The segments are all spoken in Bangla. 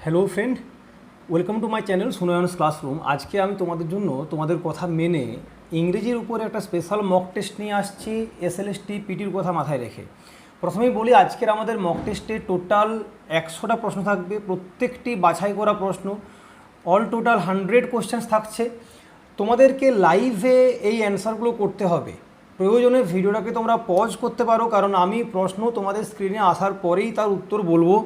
Hello friend, welcome to my channel Sunayan's classroom. আজকে আমি তোমাদের জন্য তোমাদের কথা মেনে ইংরেজির উপরে একটা স্পেশাল মক টেস্ট নিয়ে আসছি, এসএলএসটি পিটির কথা মাথায় রেখে। প্রথমেই বলি, আজকের আমাদের মক টেস্টে টোটাল 100টা প্রশ্ন থাকবে, প্রত্যেকটি বাছাই করা প্রশ্ন। অল টোটাল 100 কোশ্চেন্স থাকছে। তোমাদেরকে লাইভে এই অ্যান্সারগুলো করতে হবে। প্রয়োজনে ভিডিওটাকে তোমরা পজ করতে পারো, কারণ আমি প্রশ্ন তোমাদের স্ক্রিনে আসার পরেই তার উত্তর বলবো।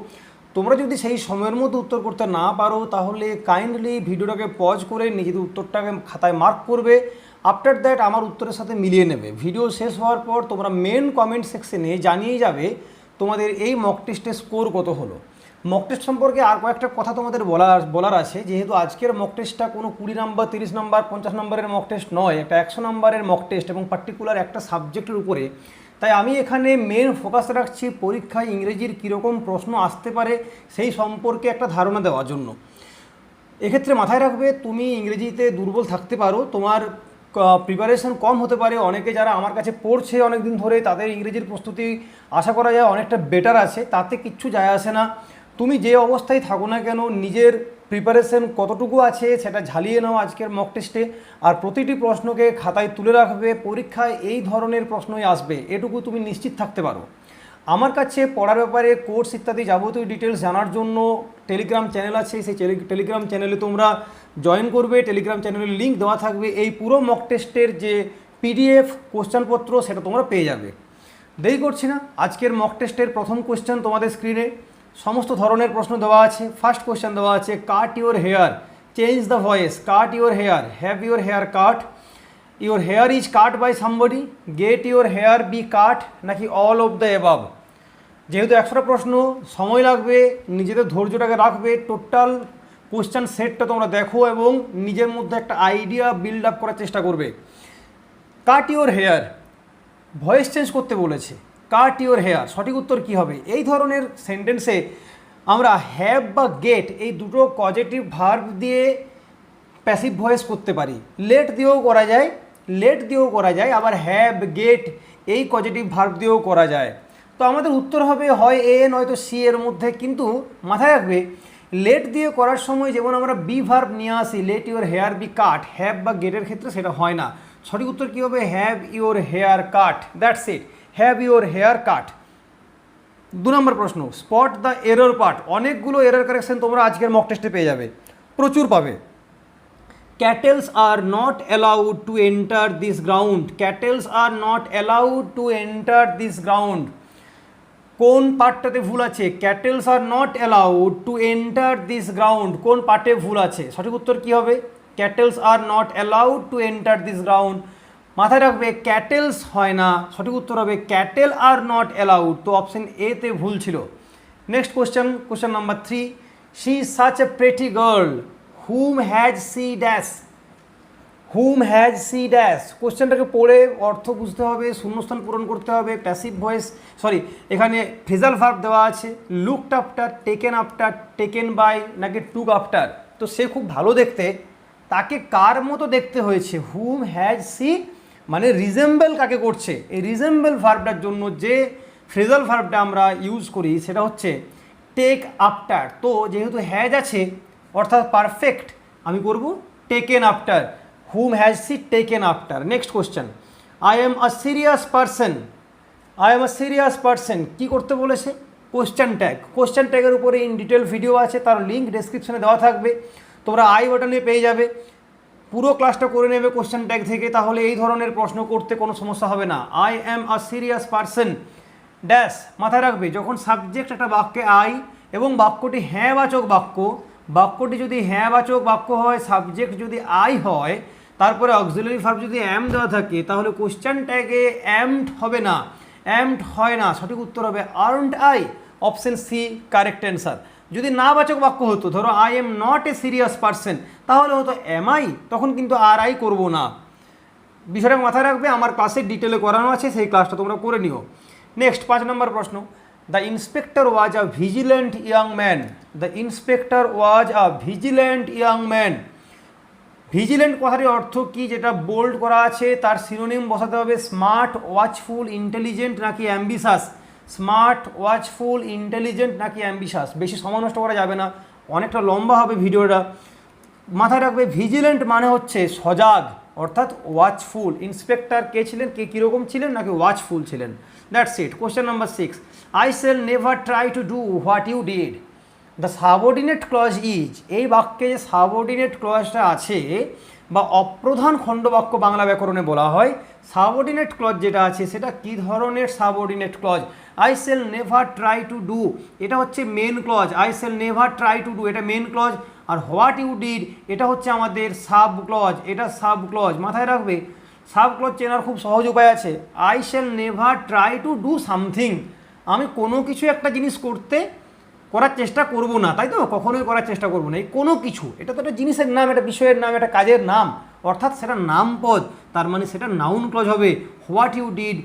তোমরা যদি সেই সময়ের মধ্যে উত্তর করতে না পারো, তাহলে কাইন্ডলি ভিডিওটাকে পজ করে নিজেদের উত্তরটাকে খাতায় মার্ক করবে। আফটার দ্যাট আমার উত্তরের সাথে মিলিয়ে নেবে। ভিডিও শেষ হওয়ার পর তোমরা মেন কমেন্ট সেকশনে জানিয়ে যাবে তোমাদের এই মক টেস্টের স্কোর কত হলো। মক টেস্ট সম্পর্কে আর কয়েকটা কথা তোমাদের বলার আছে। যেহেতু আজকের মক টেস্টটা কোনো 20 নম্বর, 30 নম্বর, 50 নম্বরের মক টেস্ট নয়, একটা 100 নম্বরের মক টেস্ট এবং পার্টিকুলার একটা সাবজেক্টের উপরে। তাই আমি এখানে মেন ফোকাস রাখছি পরীক্ষায় ইংরেজির কীরকম প্রশ্ন আসতে পারে সেই সম্পর্কে একটা ধারণা দেওয়ার জন্য। এক্ষেত্রে মাথায় রাখবে, তুমি ইংরেজিতে দুর্বল থাকতে পারো, তোমার প্রিপারেশন কম হতে পারে। অনেকে যারা আমার কাছে পড়ছে অনেক দিন ধরে, তাদের ইংরেজির প্রস্তুতি আশা করা যায় অনেকটা বেটার আছে, তাতে কিচ্ছু যায় আসে না। তুমি যে অবস্থায় থাকো না কেন, নিজের প্রিপারেশন কতটুকু আছে সেটা ঝালিয়ে নাও আজকের মক টেস্টে। আর প্রতিটি প্রশ্নকে খাতায় তুলে রাখবে, পরীক্ষায় এই ধরনের প্রশ্নই আসবে, এটুকু তুমি নিশ্চিত থাকতে পারো। আমার কাছে পড়ার ব্যাপারে কোর্স ইত্যাদি যাবতীয় ডিটেলস জানার জন্য টেলিগ্রাম চ্যানেল আছে, সেই টেলিগ্রাম চ্যানেলে তোমরা জয়েন করবে। টেলিগ্রাম চ্যানেলের লিঙ্ক দেওয়া থাকবে। এই পুরো মক টেস্টের যে পিডিএফ কোশ্চেনপত্র সেটা তোমরা পেয়ে যাবে। দেরি করছি না, আজকের মক টেস্টের প্রথম কোশ্চেন তোমাদের স্ক্রিনে। সমস্ত ধরনের প্রশ্ন দেওয়া আছে। ফার্স্ট কোশ্চেন দেওয়া আছে, cut your hair, change the voice. Cut your hair, have your hair cut, your hair is cut by somebody, get your hair be cut, নাকি অল অফ দ্য অ্যাবাভ। যেহেতু 100টা প্রশ্ন, সময় লাগবে, নিজেদের ধৈর্যটাকে রাখবে। টোটাল কোশ্চেন সেটটা তোমরা দেখো এবং নিজের মধ্যে একটা আইডিয়া বিল্ড আপ করার চেষ্টা করবে। Cut your hair, voice change করতে বলেছে। কাট ইউর হেয়ার, সঠিক উত্তর কী হবে? এই ধরনের সেন্টেন্সে আমরা হ্যাভ বা গেট এই দুটো পজিটিভ ভার্ব দিয়ে প্যাসিভ ভয়েস করতে পারি। লেট দিয়েও করা যায়, আবার হ্যাভ, গেট এই পজিটিভ ভার্ব দিয়েও করা যায়। তো আমাদের উত্তর হবে হয় এ নয়তো সি এর মধ্যে। কিন্তু মাথায় রাখবে, লেট দিয়ে করার সময় যেমন আমরা বি ভার্ব নিয়ে আসি, let your hair be cut, have বা গেটের ক্ষেত্রে সেটা হয় না। সঠিক উত্তর কী হবে? Have your hair cut, that's it, have your hair cut. 2 নম্বর প্রশ্ন, স্পট দ্য এরর পার্ট। অনেকগুলো এরর কারেকশন তোমরা আজকের মক টেস্টে পেয়ে যাবে, প্রচুর পাবে। Cattles are not allowed to enter this ground, cattles are not allowed to enter this ground. কোন পার্টটাতে ভুল আছে? Cattles are not allowed to enter this ground, কোন পার্টে ভুল আছে? সঠিক উত্তর কী হবে? Cattles are not allowed to enter this ground. মাথায় রাখবে, ক্যাটেলস হয় না, সঠিক উত্তর হবে ক্যাটেল আর নট অ্যালাউড। তো অপশন এ তে ভুল ছিল। Next question number 3, she is such a pretty girl, whom has she dash, whom has she dash. কোশ্চেনটাকে পড়ে অর্থ বুঝতে হবে, শূন্যস্থান পূরণ করতে হবে। প্যাসিভ ভয়েস, এখানে ফ্রেজাল ভার্ব দেওয়া আছে, looked after, taken after, taken by, নাকি টুক আফটার। তো সে খুব ভালো দেখতে, তাকে কার মতো দেখতে হয়েছে? হুম হ্যাজ সি মানে রিজেম্বল কাকে করছে? এই রিজেম্বল ভার্বটার জন্য যে ফ্রেজাল ভার্বটা আমরা ইউজ করি সেটা হচ্ছে টেক আফটার। তো যেহেতু হ্যাজ আছে অর্থাৎ পারফেক্ট, আমি করব taken after. Whom has she taken after. Next question, I am a serious person, I am a serious person কী করতে বলেছে? Question tag. কোশ্চেন ট্যাগের উপরে ইন ডিটেল ভিডিও আছে, তার লিঙ্ক ডেসক্রিপশনে দেওয়া থাকবে, তোমরা আই বাটনে পেয়ে যাবে। পুরো ক্লাসটা করে নেবে কোশ্চেন ট্যাগ থেকে, তাহলে এই ধরনের প্রশ্ন করতে কোনো সমস্যা হবে না। I am a serious person dash. মাথায় রাখবে, যখন সাবজেক্ট একটা বাক্যে আই এবং বাক্যটি হ্যাঁ বাচক বাক্য, বাক্যটি যদি হ্যাঁ বাচক বাক্য হয়, সাবজেক্ট যদি আই হয়, তারপরে অক্সিলারি ভার্ব যদি অ্যাম দেওয়া থাকে, তাহলে কোশ্চেন ট্যাগে অ্যামড হবে না, অ্যামড হয় না। সঠিক উত্তর হবে earned I, option C correct answer. যদি না বাচক বাক্য হতো, ধরো I am not a serious person, তাহলে হতো এম আই, তখন কিন্তু আর আই করবো না। বিষয়টা মাথায় রাখবে, আমার ক্লাসে ডিটেলে করানো আছে, সেই ক্লাসটা তোমরা করে নিও। নেক্সট 5 নম্বর প্রশ্ন, the inspector was a vigilant young man, the inspector was a vigilant young man. Vigilant কথাটির অর্থ কি? যেটা বোল্ড করা আছে তার সিনোনিম বসাতে হবে স্মার্ট, ওয়াচফুল, ইন্টেলিজেন্ট, নাকি অ্যাম্বিশাস। স্মার্ট, ওয়াচফুল, ইন্টেলিজেন্ট, নাকি অ্যাম্বিশাস। বেশি সময় নষ্ট করা যাবে না, অনেকটা লম্বা হবে ভিডিওটা। মাথায় রাখবে ভিজিল্যান্ট মানে হচ্ছে সজাগ, অর্থাৎ ওয়াচফুল। ইন্সপেক্টর কে ছিলেন, কে কীরকম ছিলেন, নাকি ওয়াচফুল ছিলেন। That's it. Question number 6, I shall never try to do what you did. The subordinate clause is, এই বাক্যে যে সাবঅর্ডিনেট ক্লজটা আছে বা অপ্রধান খণ্ডবাক্য বাংলা ব্যাকরণে বলা হয়, সাবঅর্ডিনেট ক্লজ যেটা আছে সেটা কী ধরনের subordinate clause? I shall never try to do, এটা হচ্ছে main clause. I shall never try to do এটা মেন ক্লজ, আর হোয়াট ইউ ডিড এটা হচ্ছে আমাদের সাব ক্লজ, এটা সাব ক্লজ। মাথায় রাখবে সাব ক্লজ চেনার খুব সহজ উপায় আছে। I shall never try to do something, আমি কোনো কিছু একটা জিনিস করার চেষ্টা করব না, তাই তো, কখনোই করার চেষ্টা করব না। এই কোনো কিছু, এটা তো একটা জিনিসের নাম, একটা বিষয়ের নাম, একটা কাজের নাম, অর্থাৎ সেটা নামপদ, তার মানে সেটা নাউন ক্লজ হবে। হোয়াট ইউ ডিড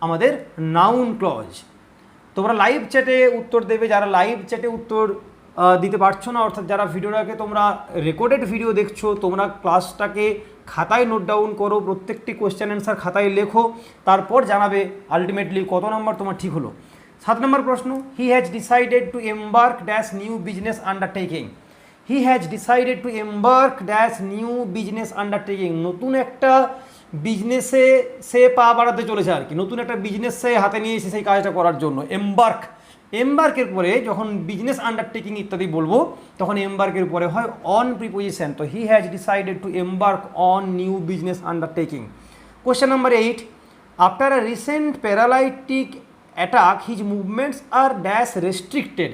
আমাদের নাউন ক্লজ। তোমরা লাইভ চ্যাটে উত্তর দেবে, যারা লাইভ চ্যাটে উত্তর দিতে পারছো না, অর্থাৎ যারা ভিডিওটাকে তোমরা রেকর্ডেড ভিডিও দেখছো, তোমরা ক্লাসটাকে খাতায় নোট ডাউন করো, প্রত্যেকটি কোয়েশ্চেন অ্যান্সার খাতায় লেখো, তারপর জানাবে আলটিমেটলি কত নম্বর তোমার ঠিক হলো। 7 নম্বর প্রশ্ন, he has decided to embark dash new business undertaking. He has decided to embark dash new business undertaking, নতুন একটা বিজনেসে সে পা বাড়াতে চলেছে আর কি, নতুন একটা বিজনেস সে হাতে নিয়ে এসে সেই কাজটা করার জন্য। এম্বার্কের পরে যখন বিজনেস আন্ডারটেকিং ইত্যাদি বলবো তখন এম্বার্কের পরে হয় অন প্রিপোজিশন। তো he has decided to embark on new business undertaking. Question number 8, after a recent paralytic attack his movements are dash restricted,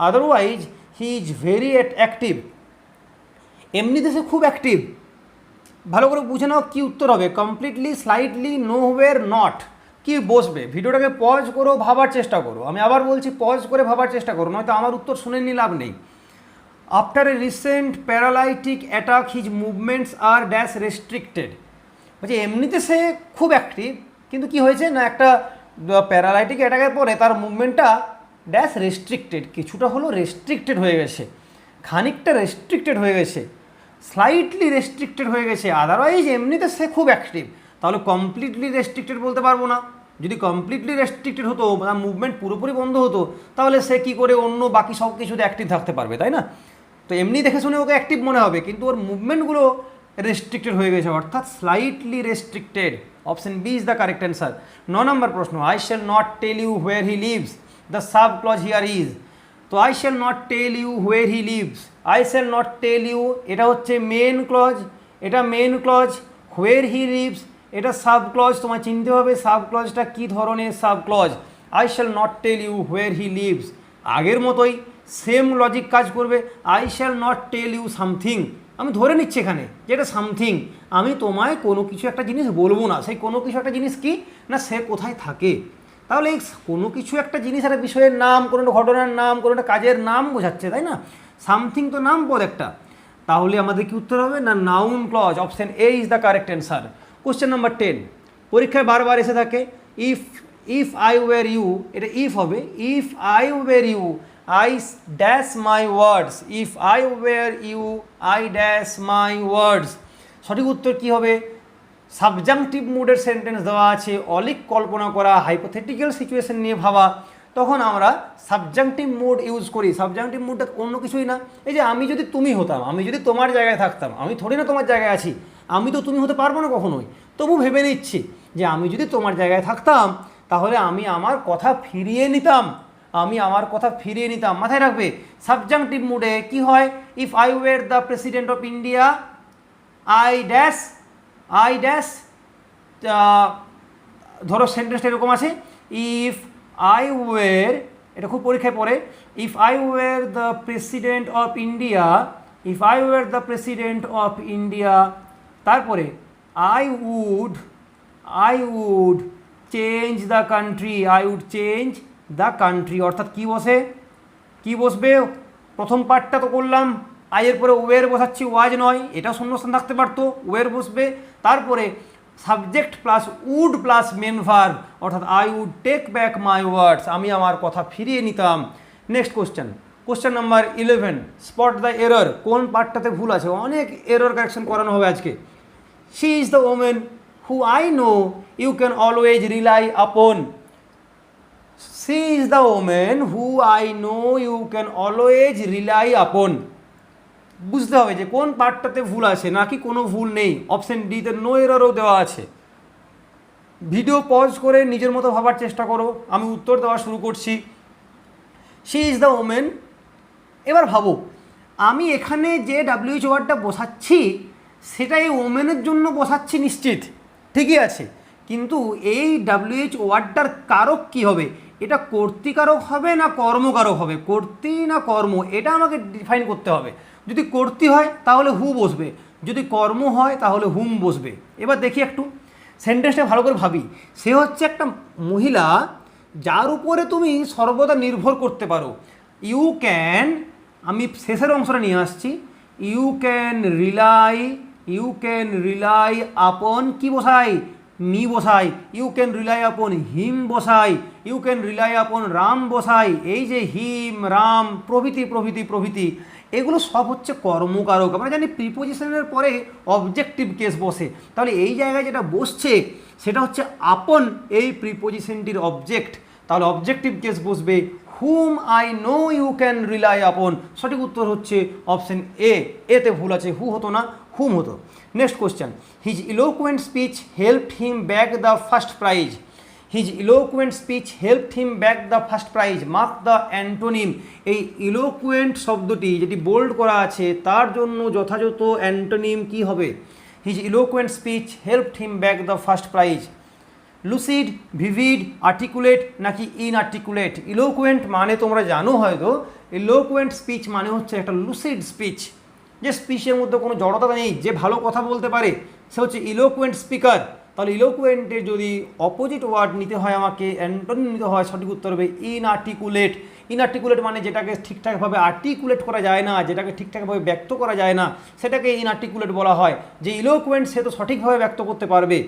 otherwise he is very active. এমনিতে সে খুব অ্যাক্টিভ। ভালো করে বুঝে নাও কী উত্তর হবে। Completely, slightly, nowhere, not. কি বসবে? ভিডিওটাকে পজ করো, ভাবার চেষ্টা করো। আমি আবার বলছি পজ করে ভাবার চেষ্টা করো, নয়তো আমার উত্তর শুনে নিয়ে লাভ নেই। After a recent paralytic attack his movements are dash restricted, বলছে এমনিতে সে খুব অ্যাক্টিভ, কিন্তু কি হয়েছে না, একটা প্যারালাইটিক অ্যাটাকের পরে তার মুভমেন্টটা ড্যাশ রেস্ট্রিক্টেড, কিছুটা হলো রেস্ট্রিক্টেড হয়ে গেছে, খানিকটা রেস্ট্রিক্টেড হয়ে গেছে, স্লাইটলি রেস্ট্রিক্টেড হয়ে গেছে, আদারওয়াইজ এমনিতে সে খুব অ্যাক্টিভ। তাহলে কমপ্লিটলি রেস্ট্রিক্টেড বলতে পারবো না। যদি কমপ্লিটলি রেস্ট্রিক্টেড হতো, মানে মুভমেন্ট পুরোপুরি বন্ধ হতো, তাহলে সে কী করে অন্য বাকি সব কিছুতে অ্যাক্টিভ থাকতে পারবে, তাই না? তো এমনি দেখে শুনে ওকে অ্যাক্টিভ মনে হবে, কিন্তু ওর মুভমেন্টগুলো রেস্ট্রিক্টেড হয়ে গেছে, অর্থাৎ slightly restricted. Option B is the correct answer. 9 নম্বর প্রশ্ন, I shall not tell you where he lives, the sub clause here is. তো I shall not tell you where he lives, I shall not tell you এটা হচ্ছে মেন ক্লজ, এটা main clause. Where he lives এটা সাব ক্লজ। তোমায় চিনতে হবে সাব ক্লজটা কী ধরনের sub clause. I shall not tell you where he lives, আগের মতোই সেম লজিক কাজ করবে। I shall not tell you something, আমি ধরে নিচ্ছি এখানে যে এটা সামথিং, আমি তোমায় কোনো কিছু একটা জিনিস বলবো না। সেই কোনো কিছু একটা জিনিস কি না, সে কোথায় থাকে। তাহলে এই কোনো কিছু একটা জিনিস, একটা বিষয়ের নাম, কোনো একটা ঘটনার নাম, কোনো একটা কাজের নাম বোঝাচ্ছে, তাই না? সামথিং তো নাম পদ একটা। তাহলে আমাদের কি উত্তর হবে না, noun clause. Option A is the correct answer. Question number 10, পরীক্ষায় বারবার এসে থাকে, ইফ আই ওয়ার ইউ, এটা ইফ হবে। If I were you I dash my words, if I were you I dash my words. সঠিক উত্তর কী হবে? সাবজাংটিভ মুডের সেন্টেন্স দেওয়া আছে, অলিক কল্পনা করা, হাইপোথেটিক্যাল সিচুয়েশন নিয়ে ভাবা, তখন আমরা সাবজাংটিভ মুড ইউজ করি। সাবজাংটিভ মুডটা অন্য কিছুই না, এই যে আমি যদি তুমি হতাম, আমি যদি তোমার জায়গায় থাকতাম, আমি থোড়ি না তোমার জায়গায় আছি, আমি তো তুমি হতে পারবো না কখনোই, তবু ভেবে নিচ্ছি যে আমি যদি তোমার জায়গায় থাকতাম তাহলে আমি আমার কথা ফিরিয়ে নিতাম, আমি আমার কথা ফিরিয়ে নিতাম। মাথায় রাখবে সাবজাংটিভ মুডে কি হয়, if I were the president of India I dash, ধরো সেন্টেন্সটা এরকম আছে, ইফ আই ওয়ার, এটা খুব পরীক্ষায় পড়ে, if I were the president of India, if I were the president of India, তারপরে I would change the country, I would change the country. অর্থাৎ কি বসবে? প্রথম পার্টটা তো করলাম, আইয়ের পরে ওয়ের বসাচ্ছি, ওয়াজ নয়, এটা শূন্যস্থান থাকতে পারতো, ওয়ের বসবে। তারপরে subject plus would plus main verb, অর্থাৎ I would take back my words, আমি আমার কথা ফিরিয়ে নিতাম। Next question number 11, spot the error. কোন পার্টটাতে ভুল আছে? অনেক এরর কারেকশন করানো হবে আজকে। She is the women who I know you can always rely upon. She is the women who I know you can always rely upon. বুঝতে হবে যে কোন পার্টটাতে ভুল আছে নাকি কোনো ভুল নেই। অপশন ডিতে নো এররও দেওয়া আছে। ভিডিও পজ করে নিজের মতো ভাবার চেষ্টা করো, আমি উত্তর দেওয়া শুরু করছি। She is the women. এবার ভাবো, আমি এখানে যে ডাব্লিউএইচ ওয়ার্ডটা বসাচ্ছি সেটা এই ওমেনের জন্য বসাচ্ছি নিশ্চিত, ঠিকই আছে, কিন্তু এই ডাব্লিউএইচ ওয়ার্ডটার কারক কী হবে? এটা কর্তৃকারক হবে না কর্মকারক হবে? কর্তৃ না কর্ম, এটা আমাকে ডিফাইন করতে হবে। যদি কর্তৃ হয় তাহলে হু বসবে, যদি কর্ম হয় তাহলে হুম বসবে। এবার দেখি একটু সেন্টেন্সটা ভালো করে ভাবি। সে হচ্ছে একটা মহিলা যার উপরে তুমি সর্বদা নির্ভর করতে পারো। ইউ ক্যান, আমি শেষের অংশটা নিয়ে আসছি, ইউ ক্যান রিলাই আপন, কি বসাই? মি বসাই। ইউ ক্যান রিলাই আপন হিম বসাই। ইউ ক্যান রিলাই আপন রাম বসাই। এই যে হিম, রাম প্রভৃতি প্রভৃতি প্রভৃতি এগুলো সব হচ্ছে কর্মকারক। আমরা জানি প্রিপোজিশনের পরে অবজেক্টিভ কেস বসে, তাহলে এই জায়গায় যেটা বসছে সেটা হচ্ছে আপন, এই প্রিপোজিশনটির অবজেক্ট, তাহলে অবজেক্টিভ কেস বসবে whom I know you can rely upon. সঠিক উত্তর হচ্ছে অপশন এ। এতে ভুল আছে, হু হতো না, হুম হতো। Next question, his eloquent speech helped him back the first prize. His eloquent speech helped him back the first prize, mark the antonym. এই ইলোকুয়েন্ট শব্দটি যেটি বোল্ড করা আছে তার জন্য যথাযথ অ্যান্টোনিম কি হবে? His eloquent speech helped him back the first prize. Lucid, vivid, articulate নাকি ইনআর্টিকুলেট? ইলোকুয়েন্ট মানে তোমরা জানো হয়তো, ইলোকুয়েন্ট স্পিচ মানে হচ্ছে একটা লুসিড স্পিচ, যে স্পিচের মধ্যে কোনো জড়তা নেই, যে ভালো কথা বলতে পারে সে হচ্ছে ইলোকুয়েন্ট স্পিকার। তাহলে ইলোকুয়েন্টের যদি অপোজিট ওয়ার্ড নিতে হয়, আমাকে অ্যান্টোনিম নিতে হয়, সঠিক উত্তর হবে ইনআর্টিকুলেট। ইনআর্টিকুলেট মানে যেটাকে ঠিকঠাকভাবে আর্টিকুলেট করা যায় না, যেটাকে ঠিকঠাকভাবে ব্যক্ত করা যায় না, সেটাকে ইনআর্টিকুলেট বলা হয়। যে ইলোকুয়েন্ট সে তো সঠিকভাবে ব্যক্ত করতে পারবে,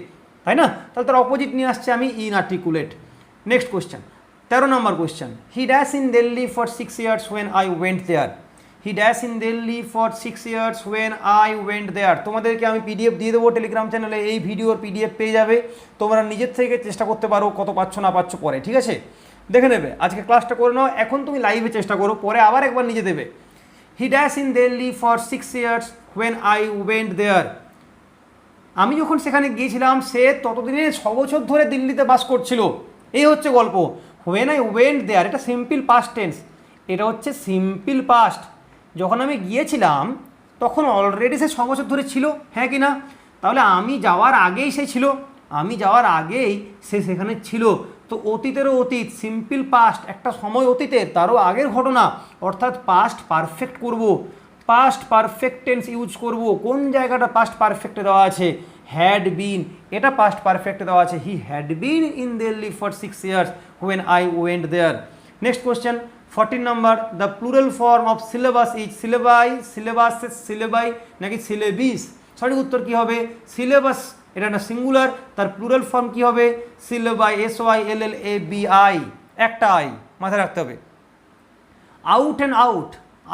তাই না? তাহলে তার অপোজিট নিয়ে আসছে আমি ইনআর্টিকুলেট। নেক্সট কোয়েশ্চেন, 13 নম্বর question, he dash in Delhi for 6 years when I went there. He dash in Delhi for 6 years when I went there. তোমাদেরকে আমি পিডিএফ দিয়ে দেবো টেলিগ্রাম চ্যানেলে, এই ভিডিওর পিডিএফ পেয়ে যাবে, তোমরা নিজের থেকে চেষ্টা করতে পারো, কত পাচ্ছ না পাচ্ছ পরে, ঠিক আছে? দেখে নেবে, আজকে ক্লাসটা করে নাও, এখন তুমি লাইভে চেষ্টা করো, পরে আবার একবার নিজে দেবে। হি dash in Delhi for 6 years when I went there. আমি যখন সেখানে গিয়েছিলাম সে ততদিনে 6 বছর ধরে দিল্লিতে বাস করছিল, এই হচ্ছে গল্প। when I went there এটা সিম্পল পাস্ট টেন্স, এটা হচ্ছে সিম্পল পাস্ট। যখন আমি গিয়েছিলাম তখন অলরেডি সে 6 বছর ধরে ছিল, হ্যাঁ কি না? তাহলে আমি যাওয়ার আগেই সে ছিল, আমি যাওয়ার আগেই সে সেখানে ছিল। তো অতীতেরও অতীত, সিম্পল পাস্ট একটা সময় অতীতের, তারও আগের ঘটনা, অর্থাৎ পাস্ট পারফেক্ট করব, পাস্ট পারফেক্ট টেন্স ইউজ করব। কোন জায়গাটা পাস্ট পারফেক্টে দেওয়া আছে? হ্যাড বিন, এটা পাস্ট পারফেক্টে দেওয়া আছে। He had been in Delhi for 6 years when I went there. Next question, 14 নম্বর, the plural form of syllabus is syllabi, syllabuses syllabi নাকি সিলেবিস? সঠিক উত্তর কী হবে? সিলেবাস, এটা একটা সিঙ্গুলার, তার প্লুরাল ফর্ম কী হবে? সিলেবাই, SYLLABI, একটা আই মাথায় রাখতে হবে। Out and out,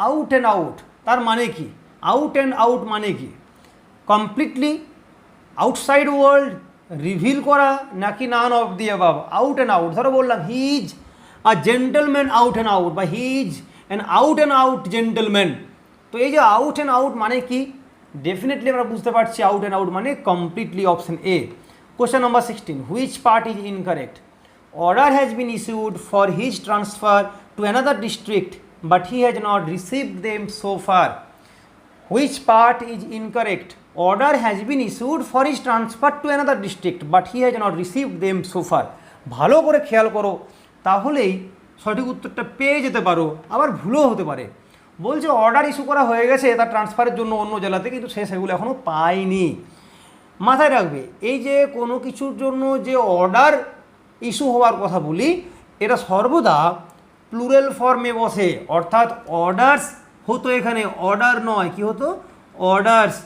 out and out তার মানে কি? আউট অ্যান্ড আউট মানে কি? কমপ্লিটলি আউটসাইড ওয়ার্ল্ড রিভিল করা নাকি none of the above? Out and out, ধরো বললাম he is a gentleman out and out, বা he is an out and out gentleman. তো এই যে আউট অ্যান্ড আউট মানে কি? ডেফিনেটলি আমরা বুঝতে পারছি আউট অ্যান্ড আউট মানে completely, option A. Question number 16, which part is incorrect? Order has been issued for his transfer to another district but he has not received them so far. Which part is incorrect? Order has been issued for his transfer to another district but he has not received them so far. ভালো করে খেয়াল করো, তাহলেই সঠিক উত্তরটা পেয়ে যেতে পারো, আবার ভুলও হতে পারে। বলছে অর্ডার ইস্যু করা হয়ে গেছে তার ট্রান্সফারের জন্য অন্য জেলাতে, কিন্তু সে সেগুলো এখনও পায়নি। মাথায় রাখবে, এই যে কোনো কিছুর জন্য যে অর্ডার ইস্যু হওয়ার কথা বলি, এটা সর্বদা প্লুরাল ফর্মে বসে, অর্থাৎ অর্ডার্স হতো, এখানে অর্ডার নয়, কি হতো? Orders.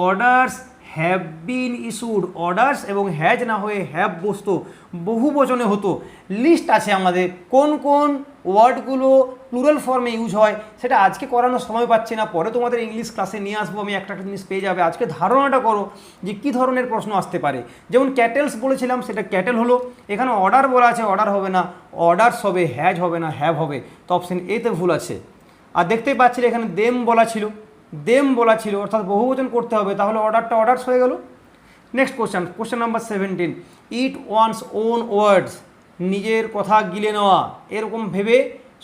Orders have been issued orders এবং হ্যাজ না হয়ে হ্যাভ বসতো, বহু বচনে হতো। লিস্ট আছে আমাদের কোন কোন ওয়ার্ডগুলো প্লুরাল ফর্মে ইউজ হয়, সেটা আজকে করানোর সময় পাচ্ছি না, পরে তোমাদের ইংলিশ ক্লাসে নিয়ে আসবো আমি, একটা জিনিস পেয়ে যাবে। আজকে ধারণাটা করো যে কী ধরনের প্রশ্ন আসতে পারে। যেমন ক্যাটেলস বলেছিলাম, সেটা ক্যাটেল হলো। এখানে অর্ডার বলা আছে, অর্ডার হবে না, অর্ডার্স হবে, হ্যাজ হবে না, হ্যাভ হবে। তো অপশন এতে ভুল আছে। আর দেখতেই পাচ্ছিলে এখানে দেম বলা ছিল, দেম বলা ছিল, অর্থাৎ বহুবচন করতে হবে, তাহলে অর্ডারটা অর্ডার্স হয়ে গেল। নেক্সট কোশ্চেন, কোশ্চেন নাম্বার 17, ইট ওয়ান্স ওন ওয়ার্ডস, নিজের কথা গিলে নেওয়া, এরকম ভেবে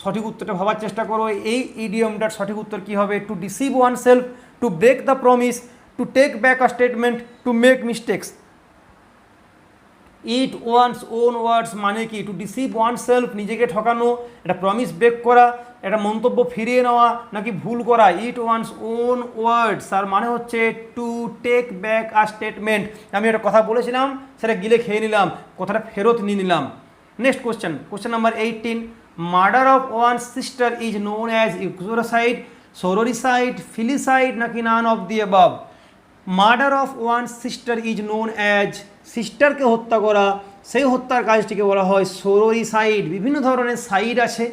সঠিক উত্তরটা ভাবার চেষ্টা করো। এই ইডিয়মটার সঠিক উত্তর কী হবে? To deceive oneself, to break the promise, to take back a statement, to make mistakes. Eat one's own words মানে কি? টু ডিসিভ ওয়ান সেলফ, নিজেকে ঠকানো, একটা প্রমিস ব্রেক করা, একটা মন্তব্য ফিরিয়ে নেওয়া, নাকি ভুল করা। ইট ওয়ান্স ওন ওয়ার্ডস আর মানে হচ্ছে to take back a statement. আমি একটা কথা বলেছিলাম, সেটা গিলে খেয়ে নিলাম, কথাটা ফেরত নিয়ে নিলাম। Next question, question number 18, murder of one sister is known as uxoricide, sororicide, filicide, নাকি none of the above. Murder of one sister is known as, সিস্টারকে হত্যা করা, সেই হত্যার কাজটিকে বলা হয় সোরোরিসাইড। বিভিন্ন ধরনের সাইড আছে,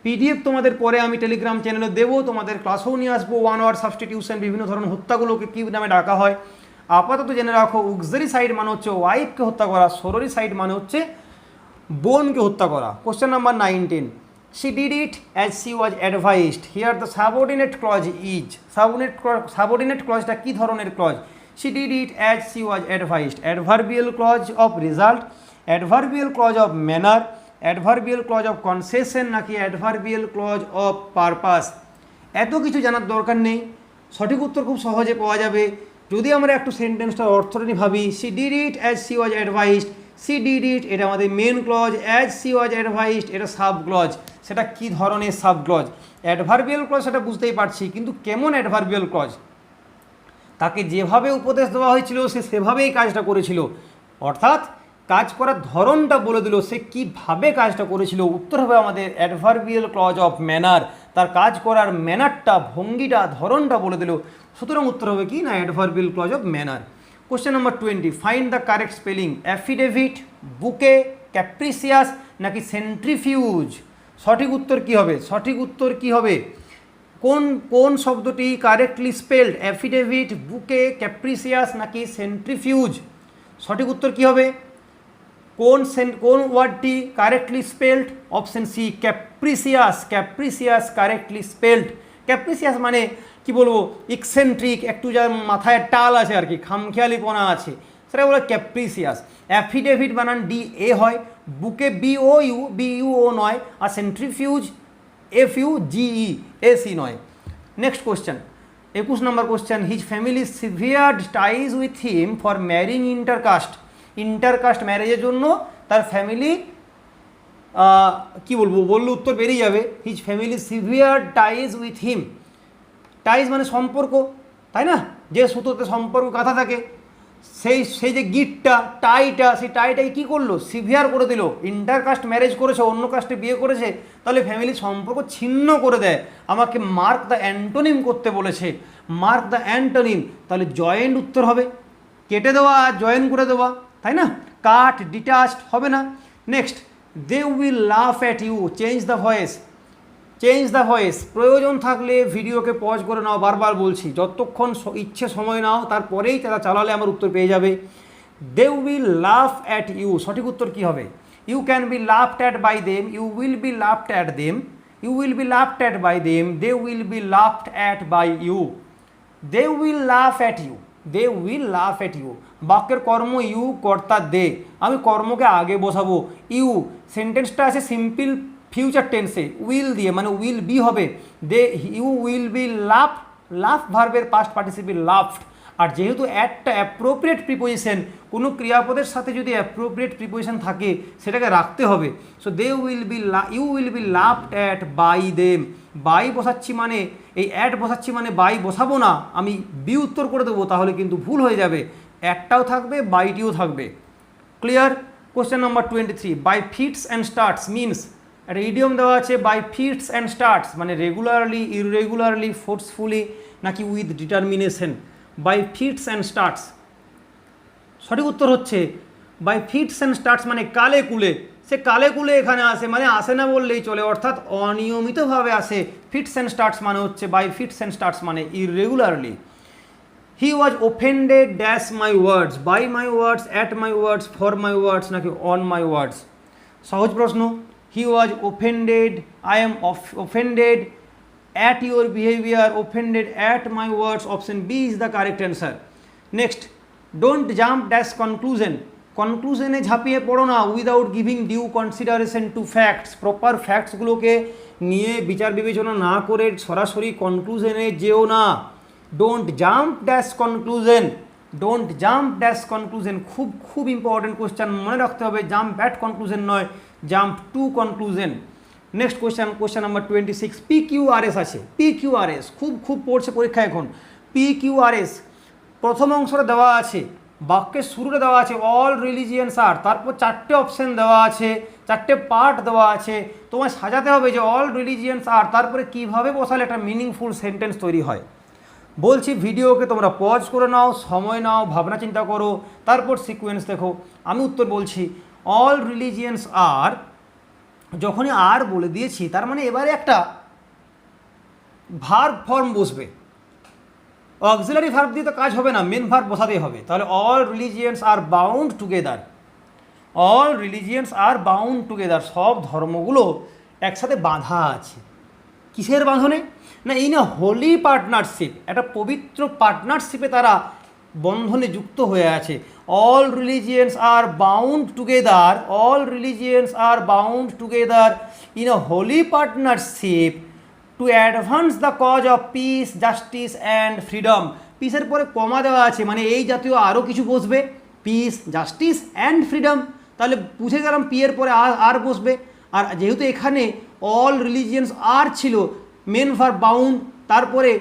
পিডিএফ তোমাদের পরে আমি টেলিগ্রাম চ্যানেলে দেবো, তোমাদের ক্লাসেও নিয়ে আসবো। ওয়ান ওয়ার্ড সাবস্টিটিউশন, বিভিন্ন ধরনের হত্যাগুলোকে কী নামে ডাকা হয়। আপাতত জেনে রাখো, উক্সারিসাইড মানে হচ্ছে ওয়াইফকে হত্যা করা, সোরোরিসাইড মানে হচ্ছে বোনকে হত্যা করা। Question number 19, she did it as she was advised, here the subordinate clause is, subordinate clauseটা কী ধরনের clause? she did it as she was advised, adverbial clause of result, adverbial clause of manner, adverbial clause of concession, নাকি adverbial clause of purpose। এত কিছু জানার দরকার নেই, সঠিক উত্তর খুব সহজে পাওয়া যাবে যদি আমরা একটু সেন্টেন্সটার অর্থটা নিয়ে ভাবি। she did it as she was advised, she did it এটা আমাদের main clause, as she was advised এটা সাব ক্লজ। সেটা কী ধরনের সাব ক্লজ? অ্যাডভার্বিয়াল ক্লজ, সেটা বুঝতেই পারছি, কিন্তু কেমন অ্যাডভার্বিয়াল ক্লজ? তাকে যেভাবে উপদেশ দেওয়া হয়েছিল সে সেভাবেই কাজটা করেছিল, অর্থাৎ কাজ করার ধরনটা বলে দিল, সে কীভাবে কাজটা করেছিল। উত্তর হবে আমাদের অ্যাডভার্বিয়াল ক্লজ অফ ম্যানার, তার কাজ করার ম্যানারটা, ভঙ্গিটা, ধরনটা বলে দিল। সুতরাং উত্তর হবে কি না, adverbial clause of manner. Question number 20, find the correct spelling, affidavit, bouquet, capricious, নাকি সেন্ট্রিফিউজ। সঠিক উত্তর কী হবে? সঠিক উত্তর কী হবে? কোন কোন শব্দটি correctly spelled? Affidavit, bouquet, capricious, নাকি সেন্ট্রিফিউজ। সঠিক উত্তর কী হবে? কোন ওয়ার্ডটি correctly spelled? Option C, capricious. Capricious correctly spelled. Capricious মানে কি বলবো, এক্সেন্ট্রিক, একটু যার মাথায় টাল আছে আর কি, খামখেয়ালিপনা আছে, সেটা বলে ক্যাপ্রিসিয়াস। অ্যাফিডেভিট বানান DA হয়, বুকে BOU নয়, আর সেন্ট্রিফিউজ FUGEAC নয়। নেক্সট কোশ্চেন, 21 নম্বর question, his family severed ties with him for marrying intercaste. Intercaste ম্যারেজের জন্য তার ফ্যামিলি কি বলবো, বললে উত্তর বেরিয়ে যাবে। His family sever ties with him, ties মানে সম্পর্ক, তাই না? যে সুতোতে সম্পর্ক গাঁথা থাকে, সেই যে গিটটা, টাইটা, সেই টাইটাই কী করলো, সিভিয়ার করে দিল। ইন্টারকাস্ট ম্যারেজ করেছে, অন্য কাস্টে বিয়ে করেছে, তাহলে ফ্যামিলির সম্পর্ক ছিন্ন করে দেয়। আমাকে মার্ক দ্য অ্যান্টোনিম করতে বলেছে, মার্ক দ্য অ্যান্টোনিম, তাহলে জয়েন্ট উত্তর হবে। কেটে দেওয়া আর জয়েন করে দেওয়া, তাই না? কাট, ডিটাচড হবে না। Next, they will laugh at you, change the voice. Change the voice, প্রয়োজন থাকলে ভিডিওকে পজ করে নাও, বারবার বলছি, যতক্ষণ ইচ্ছে সময় নাও, তারপরেই তারা চালালে আমার উত্তর পেয়ে যাবে। They will laugh at you, সঠিক উত্তর কী হবে? You can be laughed at by them, you will be laughed at them, you will be laughed at by them, they will be laughed at by you. They will laugh at you, they will laugh at you. বাক্যের কর্ম ইউ, কর্তা দে, আমি কর্মকে আগে বসাবো। ইউ, সেন্টেন্সটা আছে সিম্পল ফিউচার টেন্সে, উইল দিয়ে, মানে উইল বি হবে। দে, ইউ উইল বি লাফ, লাফ ভার্বের পাস্ট পার্টিসিপল লাফড। আর যেহেতু একটা অ্যাপ্রোপ্রিয়েট প্রিপোজিশন, কোনো ক্রিয়াপদের সাথে যদি অ্যাপ্রোপ্রিয়েট প্রিপোজিশন থাকে সেটাকে রাখতে হবে। So they will be, you will be laughed at by them. By বসাচ্ছি মানে, এই অ্যাট বসাচ্ছি মানে বাই বসাবো না, আমি বি উত্তর করে দেবো, তাহলে কিন্তু ভুল হয়ে যাবে। অ্যাটটাও থাকবে, বাইটিও থাকবে। Clear? Question number 23, by fits and starts means, একটা ইডিয়ম দেওয়া আছে, বাই ফিটস অ্যান্ড স্টার্টস মানে রেগুলারলি, ইররেগুলারলি, ফোর্সফুলি, নাকি with determination. By fits and starts সঠিক উত্তর হচ্ছে বাই ফিটস অ্যান্ড স্টার্টস মানে কালে কুলে। সে কালে কুলে এখানে আসে, মানে আসে না বললেই চলে, অর্থাৎ অনিয়মিতভাবে আসে। ফিটস অ্যান্ড স্টার্টস মানে হচ্ছে বাই ফিটস অ্যান্ড স্টার্টস মানে irregularly. He was offended dash my words, by my words, at my words, for my words নাকি অন মাই ওয়ার্ডস। সহজ প্রশ্ন। He was offended, I am offended at your behavior, offended at my words. Option B is the correct answer. Next, don't jump dash conclusion. Conclusion এ ঝাঁপিয়ে পড়ো না without giving due consideration to facts. Proper ফ্যাক্টসগুলোকে নিয়ে বিচার বিবেচনা না করে সরাসরি কনক্লুশনে যেও না। Don't jump dash conclusion, don't jump dash conclusion খুব খুব ইম্পর্টেন্ট কোশ্চেন, মনে রাখতে হবে। জাম্প অ্যাট কনক্লুশন নয়, jump to conclusion. Next question number 26, PQRS আছে। PQRS খুব খুব পড়ছে পরীক্ষা এখন। PQRS প্রথম অংশটা দেওয়া আছে, বাক্যের শুরুটা দেওয়া আছে অল রিলিজিয়ানস আর, তারপর 4টে অপশন দেওয়া আছে, 4টে পার্ট দেওয়া আছে। তোমায় সাজাতে হবে যে অল রিলিজিয়ানস আর, তারপরে কীভাবে বসালে একটা মিনিংফুল সেন্টেন্স তৈরি হয়। বলছি ভিডিওকে তোমরা পজ করে নাও, সময় নাও, ভাবনা চিন্তা করো, তারপর সিকোয়েন্স দেখো। আমি উত্তর বলছি অল রিলিজিয়ানস আর, যখনই আর বলে দিয়েছি তার মানে এবারে একটা ভার্ব ফর্ম বসবে। অক্সিলারি ভার্ব দিয়ে তো কাজ হবে না, মেন ভার্ব বসাতেই হবে। তাহলে all religions are bound together, all religions are bound together, সব ধর্মগুলো একসাথে বাঁধা আছে। কিসের বাঁধনে? না ইন এ হোলি পার্টনারশিপ, একটা পবিত্র পার্টনারশিপে তারা বন্ধনে যুক্ত হয়ে আছে। All religions are bound together, all religions are bound together in a holy partnership to advance the cause of peace, justice and freedom. পিসের পরে কমা দেওয়া আছে, মানে এই জাতীয় আরও কিছু বসবে, পিস, জাস্টিস অ্যান্ড ফ্রিডম। তাহলে বুঝে গেলাম পি এর পরে আর বসবে। আর যেহেতু এখানে অল রিলিজিয়ানস আর ছিল, মেন ভার্ব বাউন্ড, তারপরে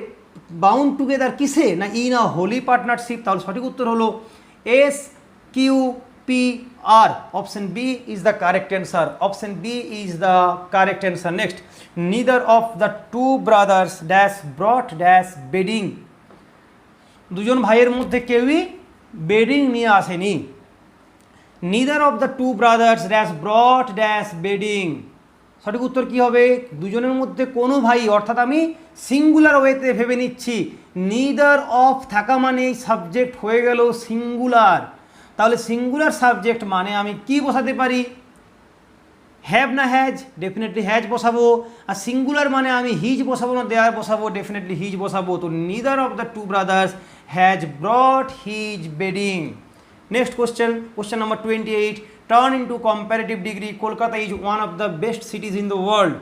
বাউন্ড টুগেদার কিসে? না ইন আ হোলি পার্টনারশিপ। তাহলে সঠিক উত্তর হলো SQPR। Option B is the correct answer, option B is the correct answer. Next, neither of the two brothers dash brought dash bedding. দুজন ভাইয়ের মধ্যে কেউই বেডিং নিয়ে আসেনি। Neither of the two brothers dash brought dash bedding. সঠিক উত্তর কী হবে? দুজনের মধ্যে কোনো ভাই, অর্থাৎ আমি সিঙ্গুলার ওয়েতে ভেবে নিচ্ছি। নিদার অফ থাকা মানে সাবজেক্ট হয়ে গেল সিঙ্গুলার। তাহলে সিঙ্গুলার সাবজেক্ট মানে আমি কি বসাতে পারি? হ্যাভ না হ্যাজ? ডেফিনেটলি হ্যাজ বসাবো। আর সিঙ্গুলার মানে আমি হিজ বসাবো না দেয়ার বসাবো? ডেফিনেটলি হিজ বসাবো। তো neither of the two brothers has brought his bedding. Next question number 28, turn into comparative degree. Kolkata is one of the best cities in the world.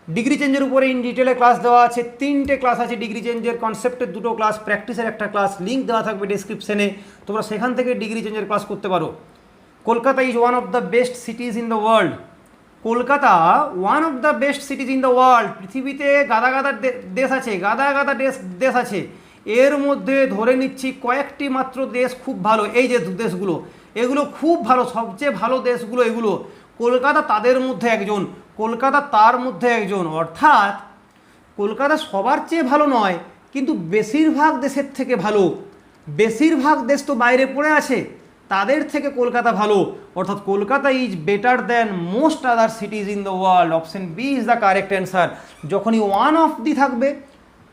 Degree চেঞ্জের উপরে ইন ডিটেলে ক্লাস দেওয়া আছে, 3টে ক্লাস আছে ডিগ্রি চেঞ্জের, কনসেপ্টের 2টো ক্লাস, প্র্যাকটিসের একটা ক্লাস, লিঙ্ক দেওয়া থাকবে ডেসক্রিপশনে, তোমরা সেখান থেকে ডিগ্রি চেঞ্জের ক্লাস করতে পারো। Kolkata is one of the best cities in the world. Kolkata one of the best cities in the world. পৃথিবীতে গাদা গাদা দেশ আছে, গাদা গাদা দেশ আছে, এর মধ্যে ধরে নিচ্ছি কয়েকটি মাত্র দেশ খুব ভালো। এই যে দেশগুলো, এগুলো খুব ভালো, সবচেয়ে ভালো দেশগুলো এগুলো। কলকাতা তাদের মধ্যে একজন, কলকাতা তার মধ্যে একজন। অর্থাৎ কলকাতা সবার চেয়ে ভালো নয়, কিন্তু বেশিরভাগ দেশের থেকে ভালো। বেশিরভাগ দেশ তো বাইরে পড়ে আছে, তাদের থেকে কলকাতা ভালো। অর্থাৎ Kolkata is better than most other cities in the world. Option B is the correct answer. যখনই ওয়ান অফ দি থাকবে,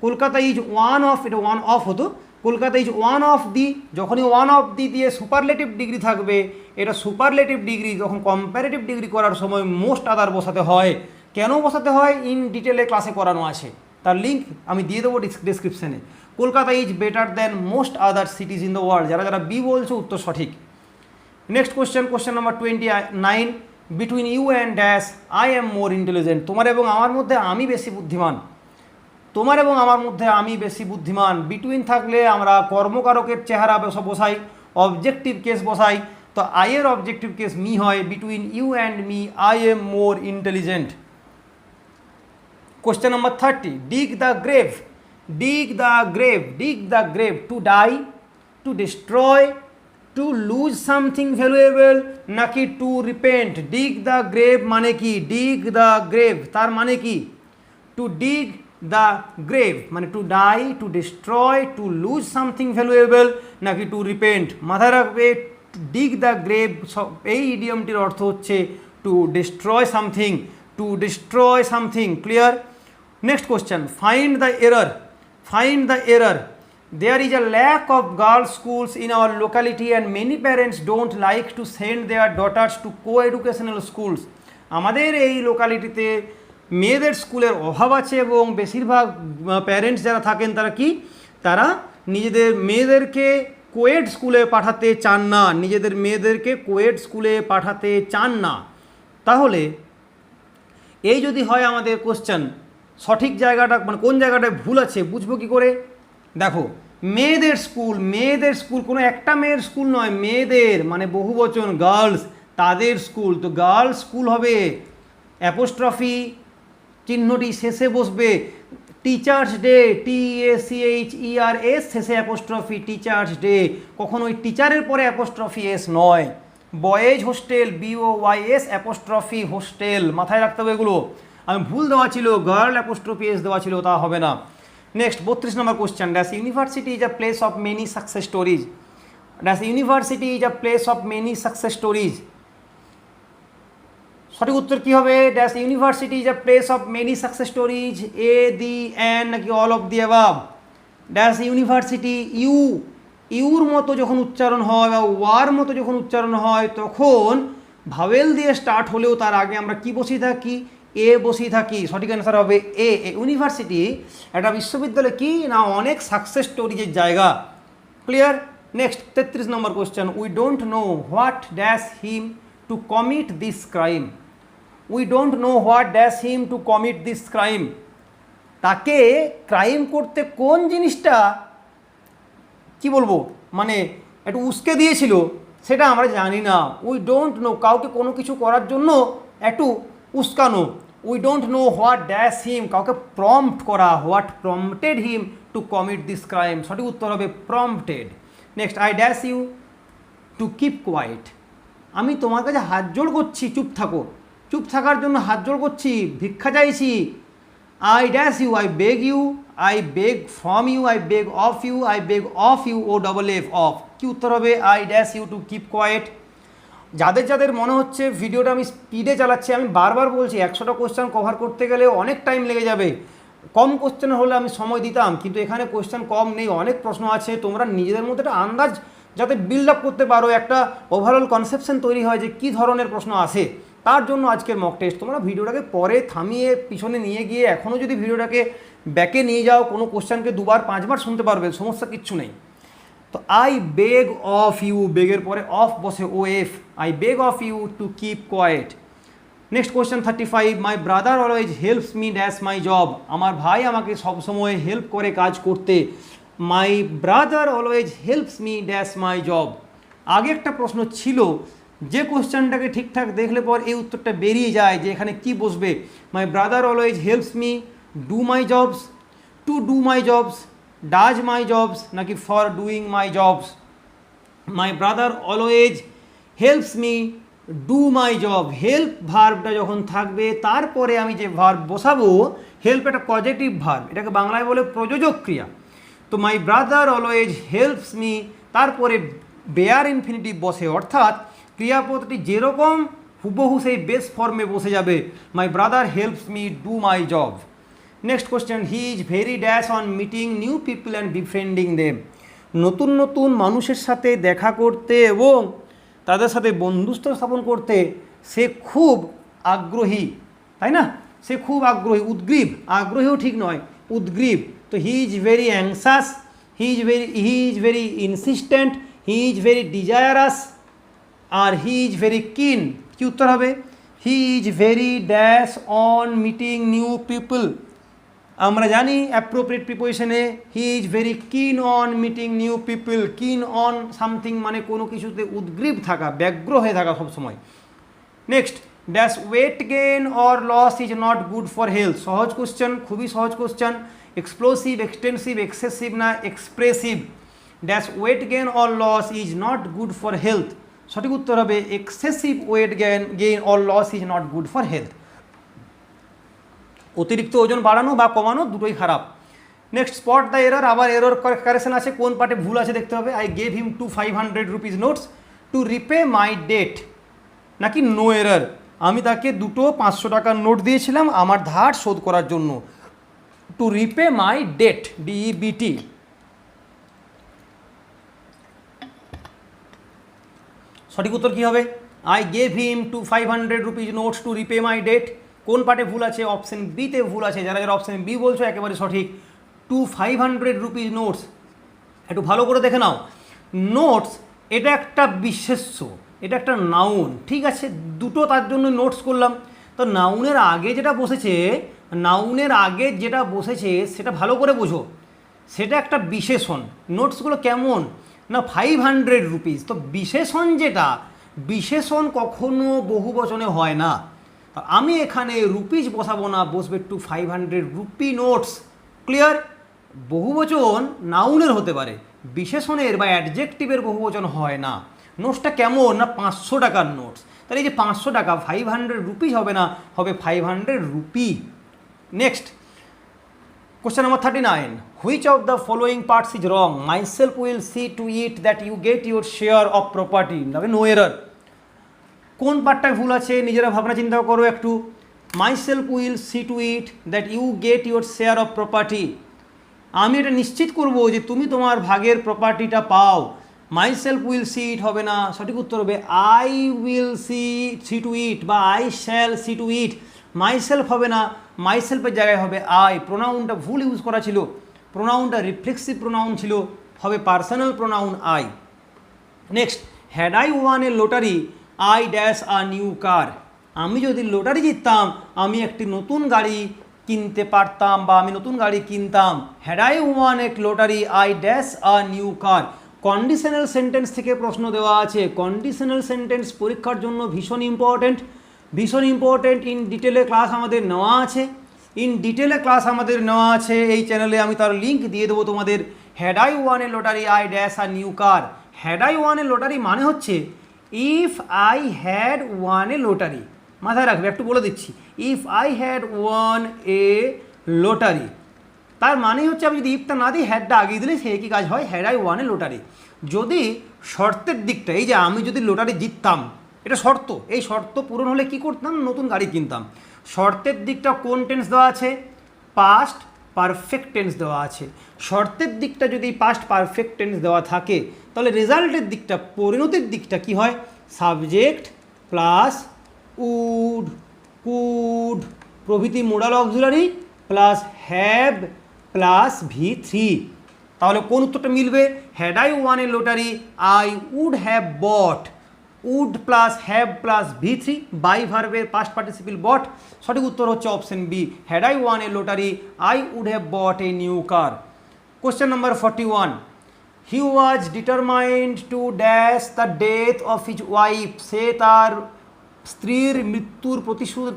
কলকাতা ইজ ওয়ান অফ, এটা ওয়ান অফ হতো, Kolkata is one of the, যখনই ওয়ান অফ দি দিয়ে সুপারলেটিভ ডিগ্রি থাকবে, এটা সুপারলেটিভ ডিগ্রি। যখন কম্পারেটিভ ডিগ্রি করার সময় মোস্ট আদার বসাতে হয়। কেন বসাতে হয়? ইন ডিটেলে ক্লাসে করানো আছে, তার লিঙ্ক আমি দিয়ে দেবো ডিসক্রিপশানে। Kolkata is better than most other cities in the world. যারা যারা বি বলছো উত্তর সঠিক। Next question number 29, between you and dash I am more intelligent. তোমার এবং আমার মধ্যে আমি বেশি বুদ্ধিমান, তোমার এবং আমার মধ্যে আমি বেশি বুদ্ধিমান। বিটুইন থাকলে আমরা কর্মকারকের চেহারা বসাই, অবজেক্টিভ কেস বসাই, তো আইয়ের অবজেক্টিভ কেস মি হয়। Between you and me I am more intelligent. Question number 30, dig the grave. Dig the grave, dig the grave, to die, to destroy, to lose something valuable নাকি to repent. Dig the grave মানে কি? ডিগ দ্য গ্রেভ তার মানে কি? টু ডিগ দ্য গ্রেভ, মানে to die, to destroy, to lose something valuable, নাকি টু রিপেন্ট। মাথায় রাখবে ডিগ দ্য গ্রেভ, এই ইডিয়মটির অর্থ হচ্ছে to destroy something, to destroy something. Clear? Next question, find the error, find the error. There is a lack of girls schools in our locality and many parents don't like to send their daughters to co-educational schools. আমাদের এই লোকালিটিতে মেয়েদের স্কুলের অভাব আছে এবং বেশিরভাগ প্যারেন্টস যারা থাকেন তারা কি, তারা নিজেদের মেয়েদেরকে কোয়েড স্কুলে পাঠাতে চান না, নিজেদের মেয়েদেরকে কোয়েড স্কুলে পাঠাতে চান না। তাহলে এই যদি হয় আমাদের কোশ্চেন, সঠিক জায়গাটা মানে কোন জায়গাটায় ভুল আছে বুঝবো কী করে? দেখো, মেয়েদের স্কুল, মেয়েদের স্কুল কোনো একটা মেয়ের স্কুল নয়, মেয়েদের মানে বহু বচন, গার্লস, তাদের স্কুল। তো গার্লস স্কুল হবে, অ্যাপোস্ট্রফি চিহ্নটি শেষে বসবে। টিচার্স ডে, TACHERS শেষে অ্যাপোস্ট্রফি, টিচার্স ডে। কখনো ওই টিচারের পরে অ্যাপোস্ট্রফি এস নয়। Boys hostel, BOYS apostrophe hostel, মাথায় রাখতে হবে এগুলো। আমি ভুল দেওয়া ছিল, গার্ল অ্যাপোস্ট্রফি এস দেওয়া ছিল, তা হবে না। Next 32 number question, dash university is a place of many success stories. Dash university is a place of many success stories. সঠিক উত্তর কী হবে? Dash university is a place of many success stories, a, the, an, নাকি all of the above. Dash university, ইউর মতো যখন উচ্চারণ হয় বা ওয়ার মতো যখন উচ্চারণ হয় তখন ভাওয়েল দিয়ে স্টার্ট হলেও তার আগে আমরা কি বসিয়ে থাকি? এ বসিয়ে থাকি। সঠিক অ্যান্সার হবে এ। ইউনিভার্সিটি একটা বিশ্ববিদ্যালয় কি না অনেক সাকসেস স্টোরিজের জায়গা। Clear? Next 33 number question, we don't know what dash him to commit this crime. We don't know what dash him to commit this crime. তাকে ক্রাইম করতে কোন জিনিসটা কি বলবো মানে একটু উস্কে দিয়েছিল সেটা আমরা জানি না। উই ডোন্ট নো, কাউকে কোনো কিছু করার জন্য একটু উস্কানো। We don't know what dash him, কাউকে প্রম্পট করা। What prompted him to commit this crime. সঠিক উত্তর হবে prompted. Next, I dash you to keep quiet. আমি তোমার কাছে হাত জোড় করছি, চুপ থাকো। চুপ থাকার জন্য হাত জোড় করছি, ভিক্ষা চাইছি। I dash you, I beg you, I beg from you, I beg of you, I beg of you, OFF of. কি উত্তর হবে? I dash you to keep quiet. যাদের যাদের মনে হচ্ছে ভিডিওটা আমি স্পিডে চালাচ্ছি, আমি বারবার বলছি 100টা কোশ্চেন কভার করতে গেলে অনেক টাইম লেগে যাবে। কম কোশ্চেন হলে আমি সময় দিতাম, কিন্তু এখানে কোশ্চেন কম নেই, অনেক প্রশ্ন আছে। তোমরা নিজেদের মধ্যে একটা আন্দাজ যাতে বিল্ড আপ করতে পারো, একটা ওভারঅল কনসেপশন তৈরি হয় যে কী ধরনের প্রশ্ন আসে, তার জন্য আজকের মক টেস্ট। তোমরা ভিডিওটাকে পরে থামিয়ে পিছনে নিয়ে গিয়ে এখনও যদি ভিডিওটাকে ব্যাকে নিয়ে যাও, কোনো কোশ্চেনকে 2বার 5বার শুনতে পারবে, সমস্যা কিচ্ছু নেই। তো আই বেগ অফ ইউ, বেগের পরে অফ বসে OF, I beg of you to keep quiet. Next question 35, my brother always helps me dash my job. আমার ভাই আমাকে সবসময় হেল্প করে কাজ করতে। My brother always helps me dash my job. আগে একটা প্রশ্ন ছিল, যে কোশ্চেনটাকে ঠিকঠাক দেখলে পর এই উত্তরটা বেরিয়ে যায় যে এখানে কি বসবে। My brother always helps me do my jobs, to do my jobs, does my jobs, নাকি for doing my jobs. My brother always helps me do my job. Help ভার্বটা যখন থাকবে তারপরে আমি যে ভার্ব বসাবো, হেল্প একটা পজিটিভ ভার্ব, এটাকে বাংলায় বলে প্রযোজক ক্রিয়া। তো মাই ব্রাদার অলওয়েজ হেল্পস মি, তারপরে বেয়ার ইনফিনিটিভ বসে, অর্থাৎ ক্রিয়াপদটি যেরকম হুবহু সেই বেস ফর্মে বসে যাবে। My brother helps me do my job. Next question, he is very dash on meeting new people and befriending them. নতুন নতুন মানুষের সাথে দেখা করতে এবং তাদের সাথে বন্ধুত্ব স্থাপন করতে সে খুব আগ্রহী, তাই না? সে খুব আগ্রহী, উদ্গ্রীব, আগ্রহীও ঠিক নয়, উদ্গ্রীব। তো he is very anxious, he is very insistent, he is very desirous, or he is very keen. কি উত্তর হবে? He is very dash on meeting new people. আমরা জানি অ্যাপ্রোপ্রিয়েট প্রিপোজিশনে he is very keen on meeting new people. Keen on something মানে কোনো কিছুতে উদ্গ্রীব থাকা, ব্যগ্র হয়ে থাকা সবসময়। Next, dash weight gain or loss is not good for health. সহজ কোশ্চেন, খুবই সহজ কোশ্চেন। এক্সপ্লোসিভ, এক্সটেন্সিভ, এক্সেসিভ না expressive. Dash weight gain or loss is not good for health. সঠিক উত্তর হবে excessive weight gain or loss is not good for health. অতিরিক্ত ওজন বাড়ানো বা কমানো দুটোই খারাপ। নেক্সট স্পট দ্য এরর, আবার এরর কারেকশন আছে, কোন পার্টে ভুল আছে দেখতে হবে। I gave him 500 rupees notes to repay my debt, নাকি নো এরর, আমি তাকে দুটো 500 টাকার নোট দিয়েছিলাম আমার ধার শোধ করার জন্য। To repay my debt, D E B T. সঠিক উত্তর কী হবে? I gave him 500 rupees notes to repay my debt. কোন পার্টে ভুল আছে? অপশন বিতে ভুল আছে। যারা যারা অপশন বি বলছো একেবারে সঠিক। 500 রুপিস নোটস, একটু ভালো করে দেখে নাও। নোটস এটা একটা বিশেষ্য, এটা একটা নাউন, ঠিক আছে, দুটো তার জন্য নোটস করলাম। তো নাউনের আগে যেটা বসেছে, নাউনের আগে যেটা বসেছে সেটা ভালো করে বোঝো, সেটা একটা বিশেষণ। নোটসগুলো কেমন না 500 রুপিস, তো বিশেষণ যেটা, বিশেষণ কখনো বহু বচনে হয় না। আমি এখানে রুপিস বসাবো না, বসবে 500 রুপি নোটস। ক্লিয়ার? বহুবচন নাউনের হতে পারে, বিশেষণের বা অ্যাডজেক্টিভের বহুবচন হয় না। নোটসটা কেমন না 500 টাকার নোটস, তাহলে এই যে 500 টাকা 500 রুপিস হবে না, হবে 500 rupee. Next question number 39, which of the following parts is wrong? Myself will see to it that you get your share of property, তবে নো এরর। কোন পার্টটায় ভুল আছে নিজেরা ভাবনা চিন্তা করো একটু। Myself will see to it that you get your share of property, আমি এটা নিশ্চিত করব যে তুমি তোমার ভাগের প্রপার্টিটা পাও। মাইসেলফ উইল সি ইট হবে না, সঠিক উত্তর হবে I will see to it বা I shall see to it. Myself হবে না, মাইসেলফের জায়গায় হবে আই। প্রোনাউনটা ভুল ইউজ করা ছিল, প্রোনাউনটা রিফ্লেক্সিভ প্রোনাউন ছিল, হবে personal pronoun I. Next, had I won a lottery I dash a new car, আমি যদি লটারি জিততাম আমি একটি নতুন গাড়ি কিনতে পারতাম বা আমি নতুন গাড়ি কিনতাম। Had I won a lottery I dash a new car. Conditional sentence থেকে প্রশ্ন দেওয়া আছে, কন্ডিশনাল সেন্টেন্স পরীক্ষার জন্য ভীষণ ইম্পর্টেন্ট, ভীষণ ইম্পর্টেন্ট। ইন ডিটেলে ক্লাস আমাদের নেওয়া আছে, ইন ডিটেলে ক্লাস আমাদের নেওয়া আছে এই চ্যানেলে, আমি তার লিঙ্ক দিয়ে দেবো তোমাদের। Had I won a lottery I dash a new car. Had I won a lottery মানে হচ্ছে if I had one a lottery, মাথায় রাখবে, একটু বলে দিচ্ছি। If I had one a lottery, তার মানে হচ্ছে আমি যদি ইফটা না দিই হ্যাডটা আগিয়ে দিলে সে একই কাজ হয়, had I won a lottery. যদি শর্তের দিকটা, এই যে আমি যদি লটারি জিততাম, এটা শর্ত, এই শর্ত পূরণ হলে কি করতাম? নতুন গাড়ি কিনতাম। শর্তের দিকটা কোন টেন্স দেওয়া আছে? পাস্ট পারফেক্ট টেন্স দেওয়া আছে। শর্তের দিকটা যদি পাস্ট পারফেক্ট টেন্স দেওয়া থাকে তাহলে রেজাল্টের দিকটা, পরিণতির দিকটা কি হয়? সাবজেক্ট প্লাস উড, কুড প্রভৃতি modal auxiliary plus have plus V3। তাহলে কোন উত্তরটা মিলবে? Had I won a lottery I would have bought, would plus have plus V3 by ভার্বের পাস্ট পার্টিসিপল বট। সঠিক উত্তর হচ্ছে option B, had I won a lottery I would have bought a new car. Question number 41, he was determined to dash the death of his wife, সে তার স্ত্রীর মৃত্যুর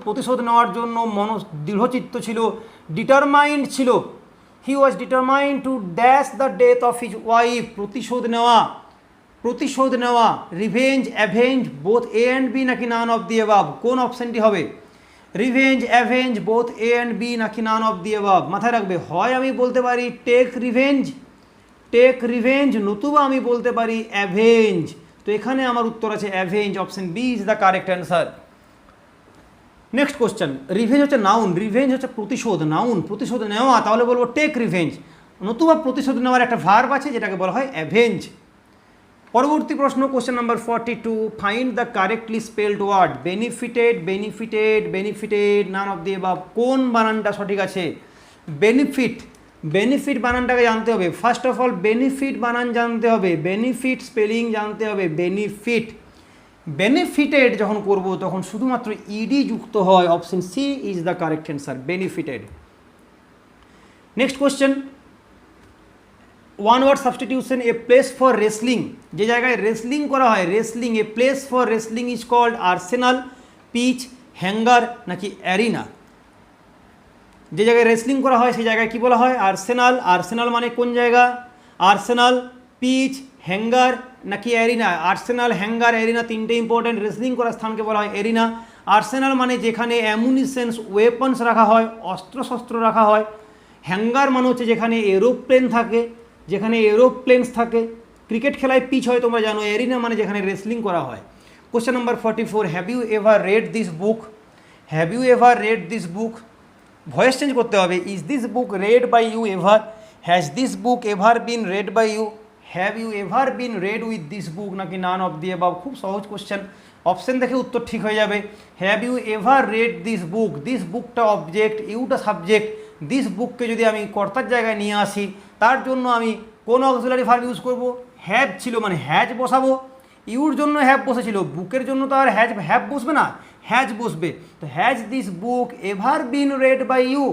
প্রতিশোধ নেওয়ার জন্য দৃঢ়চিত্ত ছিল, ডিটারমাইন্ড ছিল। He was determined to dash the death of his wife, প্রতিশোধ নেওয়া, প্রতিশোধ নেওয়া। Revenge avenge both A and B নাকি নান অফ দি অ্যাবাভ, কোন অপশানটি হবে? Revenge avenge both A and B নাকি নান অফ দি অ্যাবাভ। মাথায় রাখবে, হয় আমি বলতে পারি টেক রিভেঞ্জ, টেক রিভেঞ্জ, নতুবা আমি বলতে পারি অ্যাভেঞ্জ। তো এখানে আমার উত্তর আছে avenge, option B is the correct answer. Next question, revenge হচ্ছে নাউন, রিভেঞ্জ হচ্ছে প্রতিশোধ, নাউন প্রতিশোধ নেওয়া, তাহলে বলবো টেক রিভেঞ্জ। নতুবা প্রতিশোধ নেওয়ার একটা ভার্ব আছে যেটাকে বলা হয় অ্যাভেঞ্জ। পরবর্তী প্রশ্ন, question number 42, find the correctly spelled word. Benefited, benefited, benefited, none of the above, কোন বানানটা সঠিক আছে? বেনিফিট, বেনিফিট বানানটাকে জানতে হবে। ফার্স্ট অফ অল বেনিফিট বানান জানতে হবে, বেনিফিট স্পেলিং জানতে হবে। বেনিফিট, বেনিফিটেড যখন করব তখন শুধুমাত্র ইডি যুক্ত হয়, option C is the correct answer, benefited. Next question, one word substitution, a place for wrestling, যে জায়গায় রেসলিং করা হয়, wrestling, a place for wrestling is called arsenal, pitch, hangar নাকি অ্যারিনা। যে জায়গায় রেসলিং করা হয় সেই জায়গায় কী বলা হয়? আর্সেনাল। আর্সেনাল মানে কোন জায়গা? আর্সেনাল, পিচ, হ্যাঙ্গার নাকি অ্যারিনা। আর্সেনাল, হ্যাঙ্গার, অ্যারিনা তিনটে ইম্পর্টেন্ট। রেসলিং করার স্থানকে বলা হয় এরিনা। আর্সেনাল মানে যেখানে অ্যামুনিশনস ওয়েপন্স রাখা হয়, অস্ত্রশস্ত্র রাখা হয়। হ্যাঙ্গার মানে হচ্ছে যেখানে এরোপ্লেন থাকে, যেখানে এরোপ্লেনস থাকে। ক্রিকেট খেলায় পিচ হয় তোমরা জানো। এরিনা মানে যেখানে রেসলিং করা হয়। Question number 44, have you ever read this book? Have you ever read this book? Voice change করতে হবে। Is this book read by you ever? Has this book ever been read by you? Have you ever been read with this book নাকি নান অফ দি অ্যাবাভ? খুব সহজ কোশ্চেন, অপশন দেখে উত্তর ঠিক হয়ে যাবে। Have you ever read this book, this বুকটা অবজেক্ট, ইউটা সাবজেক্ট। দিস বুককে যদি আমি কর্তার জায়গায় নিয়ে আসি তার জন্য আমি কোন অক্সিলারি ভার্ব ইউজ করব? হ্যাভ ছিল মানে হ্যাজ বসাবো। ইউর জন্য হ্যাভ বসেছিল, বুকের জন্য তো আর হ্যাভ বসবে না, হ্যাজ বসবে। তো has this book ever been read by you,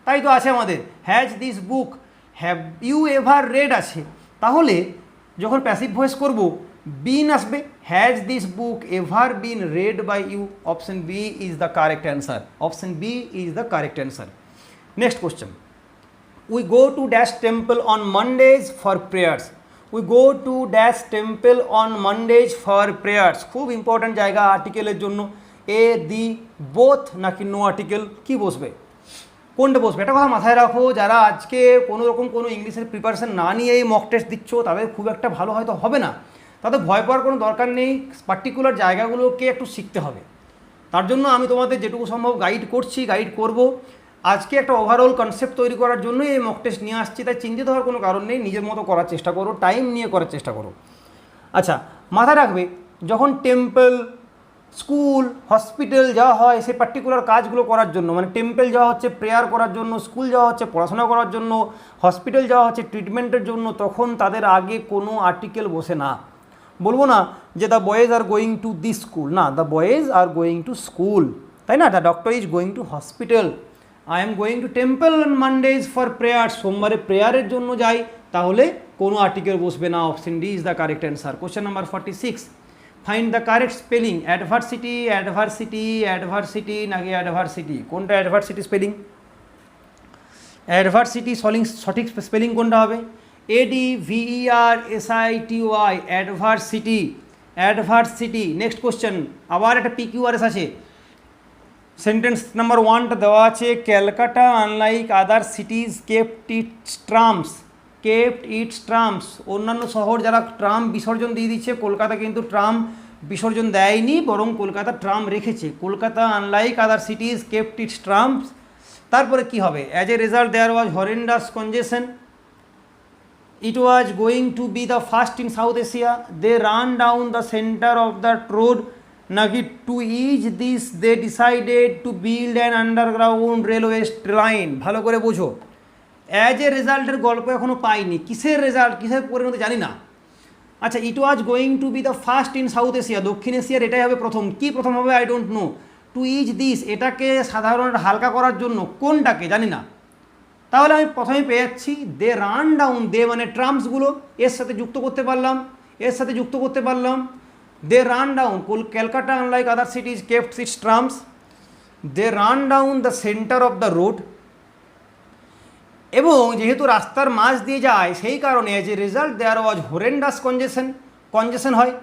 তাই তো আছে আমাদের has this book, have you ever read আছে। তাহলে যখন প্যাসিভ ভয়েস করব বিন আসবে। Has this book ever been read by you? Option B is the correct answer. Option B is the correct answer. Next question, we go to dash temple on Mondays for prayers. We go to dash temple on Mondays for prayers. খুব ইম্পর্ট্যান্ট জায়গা আর্টিকেলের জন্য। এ দি বোথ নাকি নো আর্টিকেল, কি বসবে, কোনটা বসবে? একটা কথা মাথায় রাখো, যারা আজকে কোনো রকম কোনো ইংলিশের প্রিপারেশন না নিয়ে এই মক টেস্ট দিচ্ছ তাদের খুব একটা ভালো হয়তো হবে না। তাদের ভয় পাওয়ার কোনো দরকার নেই, পার্টিকুলার জায়গাগুলোকে একটু শিখতে হবে। তার জন্য আমি তোমাদের যেটুকু সম্ভব গাইড করছি, গাইড করব। আজকে একটা ওভারঅল কনসেপ্ট তৈরি করার জন্যই এই মক টেস্ট নিয়ে আসছি, তাই চিন্তিত হওয়ার কোনো কারণ নেই। নিজের মতো করার চেষ্টা করো, টাইম নিয়ে করার চেষ্টা করো। আচ্ছা, মাথায় রাখবে যখন টেম্পল, স্কুল, হসপিটাল যাওয়া হয় সেই পার্টিকুলার কাজগুলো করার জন্য, মানে টেম্পল যাওয়া হচ্ছে প্রেয়ার করার জন্য, স্কুল যাওয়া হচ্ছে পড়াশোনা করার জন্য, হসপিটাল যাওয়া হচ্ছে ট্রিটমেন্টের জন্য, তখন তাদের আগে কোনো আর্টিকেল বসে না। বলবো না যে the boys are going to the school, না, the boys are going to school, তাই না? The doctor is going to hospital. I am going to temple on Mondays for prayer, সোমবারে প্রেয়ারের জন্য যাই, তাহলে কোনো আর্টিকেল বসবে না। Option D is the correct answer. Question number 46, find the correct spelling. Adversity, adversity, adversity নাকি অ্যাডভার্সিটি, কোনটা অ্যাডভার্সিটি স্পেলিং? অ্যাডভার্সিটি সঠিক স্পেলিং কোনটা হবে? ADVERSITY, adversity, adversity. Next question, আবার একটা PQRS আছে। সেন্টেন্স নাম্বার 1টা দেওয়া আছে, Calcutta unlike other cities kept its trams, kept its trams. অন্যান্য শহর যারা ট্রাম বিসর্জন দিয়ে দিচ্ছে, কলকাতা কিন্তু ট্রাম বিসর্জন দেয়নি, বরং কলকাতা ট্রাম রেখেছে। Kolkata unlike other cities kept its trams. তারপরে কি হবে? As a result there was horrendous congestion. It was going to be the first in South Asia. They run down the centre of the road নাকি to ease this they decided to build an underground railway line. ভালো করে বোঝো, অ্যাজ এ রেজাল্টের গল্প এখনও পাইনি, কিসের রেজাল্ট, কিসের পরিণতি জানি না। আচ্ছা, it was going to be the first in South Asia, দক্ষিণ এশিয়ার এটাই হবে প্রথম। কি প্রথম হবে? I don't know. To ease this, এটাকে সাধারণ হালকা করার জন্য, কোনটাকে জানি না। তাহলে আমি প্রথমে পেয়ে যাচ্ছি দে রান ডাউন, দে মানে ট্রামসগুলো এর সাথে যুক্ত করতে পারলাম, এর সাথে যুক্ত করতে পারলাম। They run down, Calcutta unlike other cities kept its trams. They run down the centre of the road. এবং যেহেতু রাস্তার মাঝ দিয়ে যায় সেই কারণে যে রেজাল্ট দেয়ার ওয়াজ হরেন্ডাস কনজেশন হয়।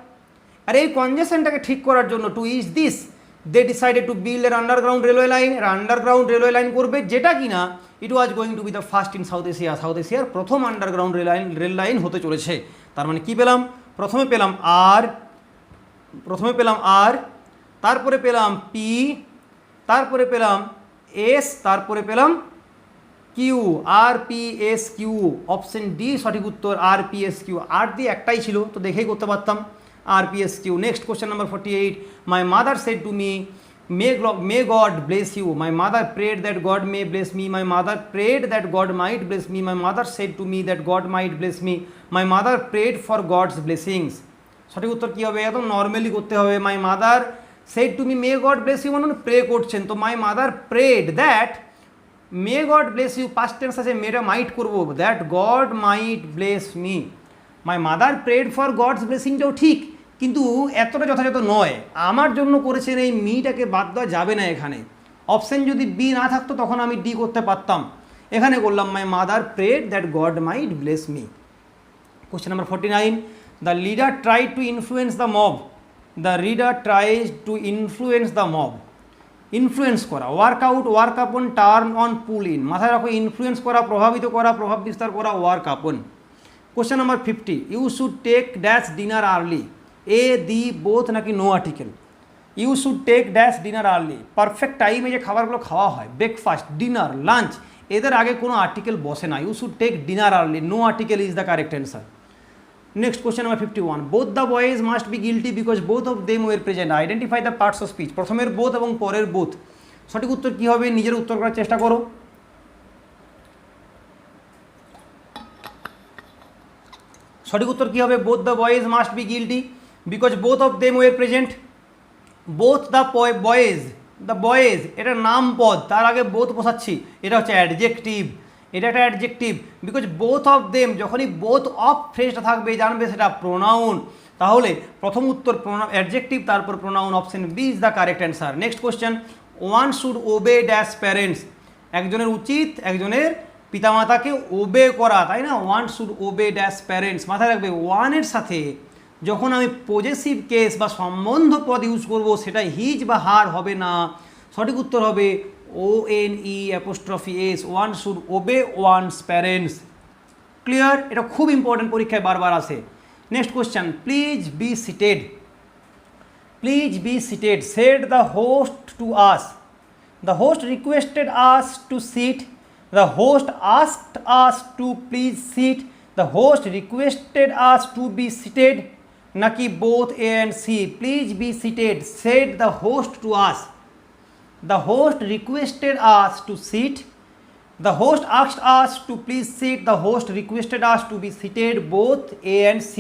আর এই কনজেশনটাকে ঠিক করার জন্য to ease this they decided to build a underground railway line, underground railway line করবে, যেটা কিনা it was going to be the first in South Asia, South এশিয়ার প্রথম আন্ডারগ্রাউন্ড রেল লাইন হতে চলেছে। তার মানে কি পেলাম? প্রথমে পেলাম আর, তারপরে পেলাম পি, তারপরে পেলাম এস, তারপরে পেলাম কিউ, RPSQ। অপশন ডি সঠিক উত্তর, RPSQ। আর দিয়ে একটাই ছিল তো দেখেই করতে পারতাম, RPSQ। Next question number 48, my mother said to me may God bless you. My mother prayed that God may bless me. My mother prayed that God might bless me. My mother said to me that God might bless me. My mother prayed for God's blessings. সঠিক উত্তর কী হবে? একদম নর্মালি করতে হবে। My mother said to me may God bless you মানে প্রে করছেন, তো মাই mother prayed that may God bless you, past tense আছে, মেটা মাইট করবো, that God might bless me. My mother prayed for God's ব্লেসিংটাও ঠিক, কিন্তু এতটা যথাযথ নয়। আমার জন্য করেছেন, এই মিটাকে বাদ দেওয়া যাবে না এখানে। অপশন যদি বি না থাকতো তখন আমি ডি করতে পারতাম, এখানে করলাম মাই mother prayed that God might bless me. Question number 49, the leader try to influence the mob. The reader tries two influence the mob. Influence করা, ওয়ার্কআউট, ওয়ার্ক আপন, টার্ন অন, পুল ইন। মাথায় রাখো, ইনফ্লুয়েন্স করা, প্রভাবিত করা, প্রভাব বিস্তার করা, work upon. Question number 50, you should take dash dinner early. A, the, both নাকি no article? You should take dash dinner early, perfect টাইমে যে খাবারগুলো খাওয়া হয়, ব্রেকফাস্ট, ডিনার, লাঞ্চ, এদের আগে কোনো আর্টিকেল বসে না। You should take dinner early, no article is the correct answer. Next question number 51, both the boys must be guilty because both of them were present. Identify the parts of speech. প্রথমের বোথ এবং পরের বোথ, সঠিক উত্তর কী হবে? নিজের উত্তর করার চেষ্টা করো। সঠিক উত্তর কী হবে? Both the boys must be guilty because both of them were present. Both the boys, the boys এটা নাম পদ, তার আগে বোথ বসাচ্ছি, এটা হচ্ছে অ্যাডজেক্টিভ, এটা একটা adjective. Because both of them, যখনই বোথ অফ ফ্রেজটা থাকবে জানবে সেটা প্রোনাউন। তাহলে প্রথম উত্তর অ্যাডজেক্টিভ, তারপর pronoun, option B is the correct answer. Next question, one should obey dash parents. একজনের উচিত একজনের পিতামাতাকে ওবে করা, তাই না? One should obey dash parents. মাথায় রাখবে, ওয়ানের সাথে যখন আমি পজেসিভ কেস বা সম্বন্ধ পদ ইউজ করব, সেটা হিজ বা হার হবে না। সঠিক উত্তর হবে ONE', one should obey one's parents. Clear? এটা খুব ইম্পর্টেন্ট, পরীক্ষায় বারবার আসে। Next question, please be seated. Please be seated, said the host to us. The host requested us to sit. The host asked us to please sit. The host requested us to be seated, নাকি both A and C? Please be seated, said the host to us. The host requested us to sit. The host asked us to please sit. The host requested us to be seated. Both A and C.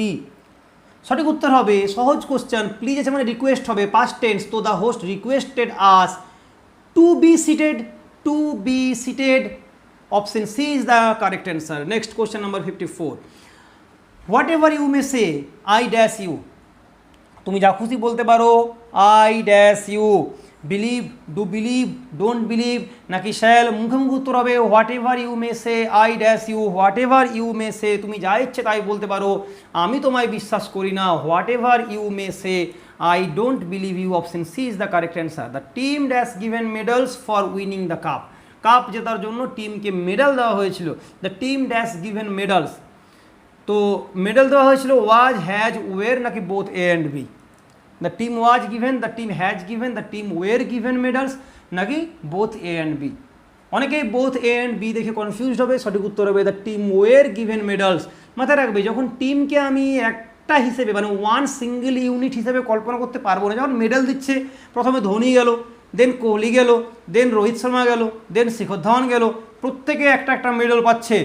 সঠিক উত্তর হবে, সহজ কোশ্চেন, প্লিজ আছে মানে রিকোয়েস্ট হবে, পাস্ট টেন্স, তো the host requested us to be seated, to be seated. Option C is the correct answer. Next question number 54, whatever you may say I dash you. তুমি যা খুশি বলতে পারো, I dash you. Believe, do believe, don't believe নাকি শ্যাল? মুখে মুখে উত্তর হবে whatever you may say I dash you. Whatever you may say, তুমি যা ইচ্ছে তাই বলতে পারো, আমি তোমায় বিশ্বাস করি না। Whatever you may say I don't believe you. Option C is the correct answer. The team dash given medals for winning the cup. Cup জেতার জন্য টিমকে মেডাল দেওয়া হয়েছিল। The team dash given medals, তো মেডেল দেওয়া হয়েছিল ওয়াজ, হ্যাজ, ওয়ের নাকি both A and B? The team was given, the team has given, the team were given medals নাকি বোথ এ অ্যান্ড বি? অনেকেই বোথ এ অ্যান্ড বি দেখে কনফিউজড হবে, সঠিক উত্তর হবে দ্য টিম ওয়ের গিভেন মেডালস। মাথায় রাখবে, যখন টিমকে আমি একটা হিসেবে মানে ওয়ান সিঙ্গেল ইউনিট হিসেবে কল্পনা করতে পারবো না। যখন মেডেল দিচ্ছে, প্রথমে ধোনি গেল, দেন কোহলি গেল, দেন রোহিত শর্মা গেল, দেন শিখর ধাওয়ান গেল, প্রত্যেকে একটা একটা মেডেল পাচ্ছে,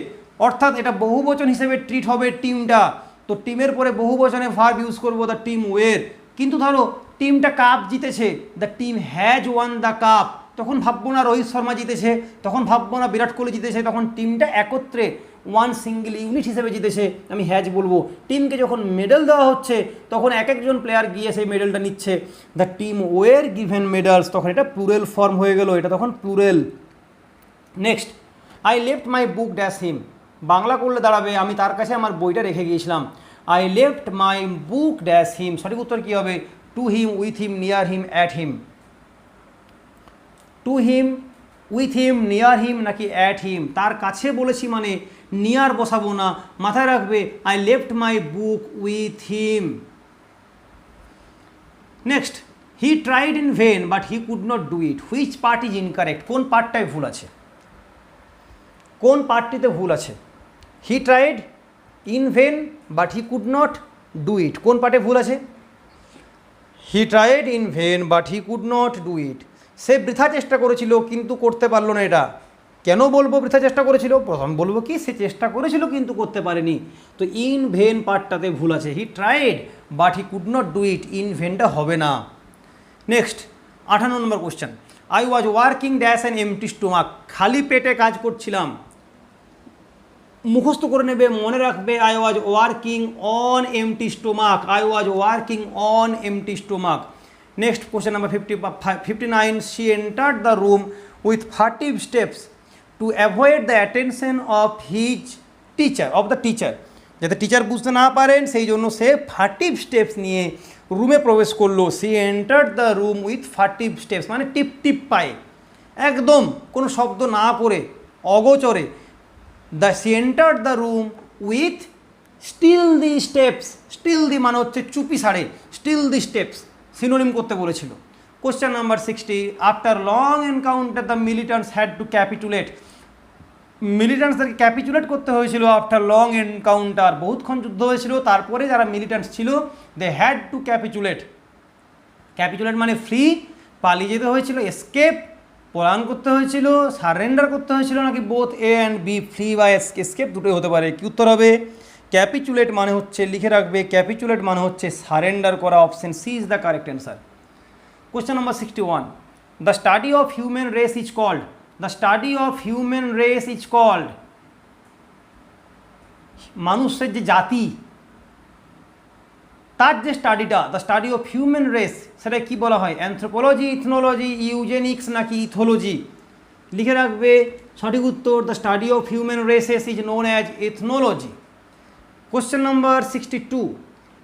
অর্থাৎ এটা বহুবচন হিসেবে ট্রিট হবে টিমটা। তো টিমের পরে বহুবচনে ভার্ব ইউজ করবো দ্য টিম ওয়ের। কিন্তু ধরো টিমটা কাপ জিতেছে, the team has one the cup, তখন ভাববো না রোহিত শর্মা জিতেছে, তখন ভাববো না বিরাট কোহলি জিতেছে, তখন টিমটা একত্রে ওয়ান সিঙ্গেল ইউনিট হিসেবে জিতেছে, আমি হ্যাজ বলবো। টিমকে যখন মেডেল দেওয়া হচ্ছে, তখন এক একজন প্লেয়ার গিয়ে সেই মেডেলটা নিচ্ছে, the team were given medals, তখন এটা প্লুরাল ফর্ম হয়ে গেল, এটা তখন plural. Next, I left my book dash him. Bangla করলে দাঁড়াবে আমি তার কাছে আমার বইটা রেখে গিয়েছিলাম। I left my book dash him, সঠিক উত্তর কী হবে? To him, with him, near him, at him. To him, with him, near him নাকি অ্যাট হিম? তার কাছে বলেছি মানে নিয়ার বসাবো না, মাথায় রাখবে I left my book with him. Next, he tried in vain but he could not do it. Which part is incorrect? কোন পার্টটায় ভুল আছে? কোন পার্টটিতে ভুল আছে? He tried in vain but he could not do it, কোন পার্টে ভুল আছে? He tried in vain but he could not do it. সে বৃথা চেষ্টা করেছিল কিন্তু করতে পারলো না। এটা কেন বলবো বৃথা চেষ্টা করেছিল? প্রথম বলবো কি, সে চেষ্টা করেছিল কিন্তু করতে পারেনি। তো ইন ভেন পার্টটাতে ভুল আছে। He tried but he could not do it, in ভেনটা হবে না। নেক্সট, 58 নম্বর question, I was working dash an empty stomach. খালি পেটে কাজ করছিলাম। মুখস্থ করে নেবে, মনে রাখবে I was working on empty stomach, I was working on empty stomach. Next question number 59, she entered the room with furtive steps to avoid the attention of his teacher, of the teacher. যাতে টিচার বুঝতে না পারেন সেই জন্য সে ফার্টিভ স্টেপস নিয়ে রুমে প্রবেশ করলো। She entered the room with furtive steps, মানে টিপ টিপ পায়ে, একদম কোনো শব্দ না করে অগোচরে। She entered the room with stealthy steps, stealthy মানে হচ্ছে চুপি সাড়ে, স্টিল দি স্টেপস সিনোনিম করতে বলেছিল। Question number 60, after long encounter the militants had to capitulate. মিলিটেন্টসদেরকে ক্যাপিচুলেট করতে হয়েছিল আফটার লং এনকাউন্টার, বহুতক্ষণ যুদ্ধ হয়েছিল, তারপরে যারা মিলিটেন্টস ছিল দে হ্যাড টু ক্যাপিচুলেট। ক্যাপিচুলেট মানে ফ্রি, পালিয়ে যেতে হয়েছিল, এসকেপ পলায়ন করতে হয়েছিল, সারেন্ডার করতে হয়েছিল, নাকি both A and B, free বা এসকেপ দুটোই হতে পারে। কি উত্তর হবে? ক্যাপিচুলেট মানে হচ্ছে, লিখে রাখবে, ক্যাপিচুলেট মানে হচ্ছে সারেন্ডার করা। Option C is the correct answer. Question number 61, the study of human race is called. The study of human race is called, মানুষের যে জাতি তার যে স্টাডিটা, the study of human race, সেটা কি বলা হয়? অ্যানথ্রোপোলজি, ইথনোলজি, ইউজেনিক্স নাকি ইথোলজি? লিখে রাখবে সঠিক উত্তর, the study of human races is known as ethnology. Question number 62,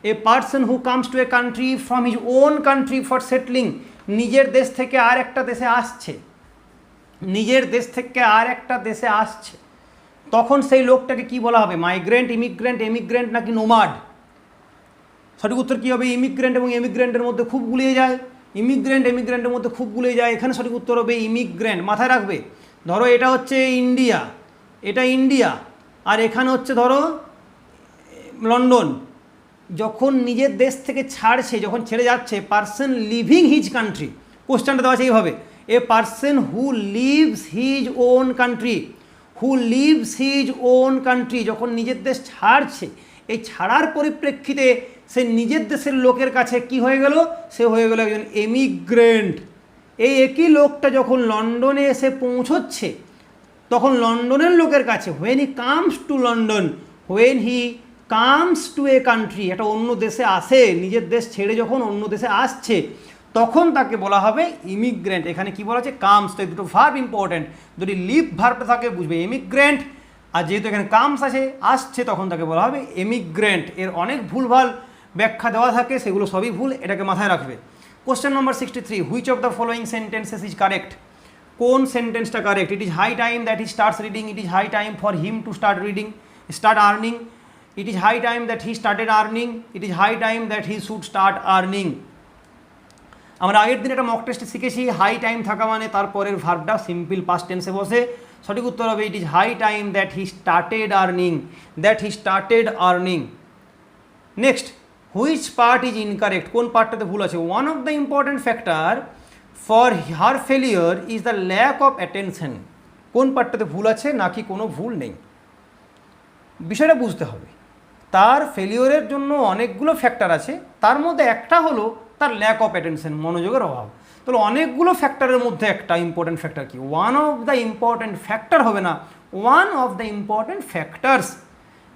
a person who comes to a country from his own country for settling. নিজের দেশ থেকে আর একটা দেশে আসছে, নিজের দেশ থেকে আর একটা দেশে আসছে, তখন সেই লোকটাকে কি বলা হবে? মাইগ্রেন্ট, ইমিগ্রেন্ট, এমিগ্রেন্ট নাকি নোমাড? সঠিক উত্তর কী হবে? ইমিগ্রেন্ট এবং এমিগ্রেন্টের মধ্যে খুব গুলিয়ে যায়, ইমিগ্রেন্ট এমিগ্রেন্টের মধ্যে খুব গুলিয়ে যায়, এখানে সঠিক উত্তর হবে ইমিগ্রেন্ট। মাথায় রাখবে, ধরো এটা হচ্ছে ইন্ডিয়া, এটা ইন্ডিয়া, আর এখানে হচ্ছে ধরো লন্ডন। যখন নিজের দেশ থেকে ছাড়ছে, যখন ছেড়ে যাচ্ছে, পার্সন লিভিং হিজ কান্ট্রি, কোশ্চেনটা দেওয়া আছে এইভাবে, a person who leaves his own country, who leaves his own country, যখন নিজের দেশ ছাড়ছে, এই ছাড়ার পরিপ্রেক্ষিতে সে নিজের দেশের লোকের কাছে কি হয়ে গেল? সে হয়ে গেল একজন এমিগ্রেন্ট। এই একই লোকটা যখন লন্ডনে এসে পৌঁছচ্ছে, তখন লন্ডনের লোকের কাছে, when he comes to London, when he comes to a country, একটা অন্য দেশে আসে, নিজের দেশ ছেড়ে যখন অন্য দেশে আসছে, তখন তাকে বলা হবে ইমিগ্রেন্ট। এখানে কি বলা আছে? কামস। তো এই দুটো ভার্ব ইম্পর্টেন্ট, যদি লিভ ভার্বটা থাকে বুঝবে এমিগ্রেন্ট, আর যেহেতু এখানে কামস আছে, আসছে, তখন তাকে বলা হবে এমিগ্রেন্ট। এর অনেক ভুলভাল ব্যাখ্যা দেওয়া থাকে, সেগুলো সবই ভুল, এটাকে মাথায় রাখবে। Question number 63, which of the following sentences is correct? কোন সেন্টেন্সটা correct? It is high time that he starts reading, it is high time for him to start reading, start earning, it is high time that he started earning, it is high time that he should start earning. আমরা আগের দিন একটা মক টেস্টে শিখেছি, হাই টাইম থাকা মানে তারপরের ভার্বটা সিম্পল পাস্ট টেন্সে বসে। সঠিক উত্তর হবে it is high time that he started earning, that he started earning. Next, which part is incorrect? কোন পার্টটাতে ভুল আছে? One of the important factor for her failure is the lack of attention. কোন পার্টটাতে ভুল আছে নাকি কোনো ভুল নেই? বিষয়টা বুঝতে হবে। তার ফেলিওরের জন্য অনেকগুলো ফ্যাক্টর আছে, তার মধ্যে একটা হলো তার ল্যাক অফ অ্যাটেনশন, মনোযোগের অভাব। তাহলে অনেকগুলো ফ্যাক্টরের মধ্যে একটা ইম্পর্টেন্ট ফ্যাক্টর কি? One of the important factor হবে না, one of the important factors.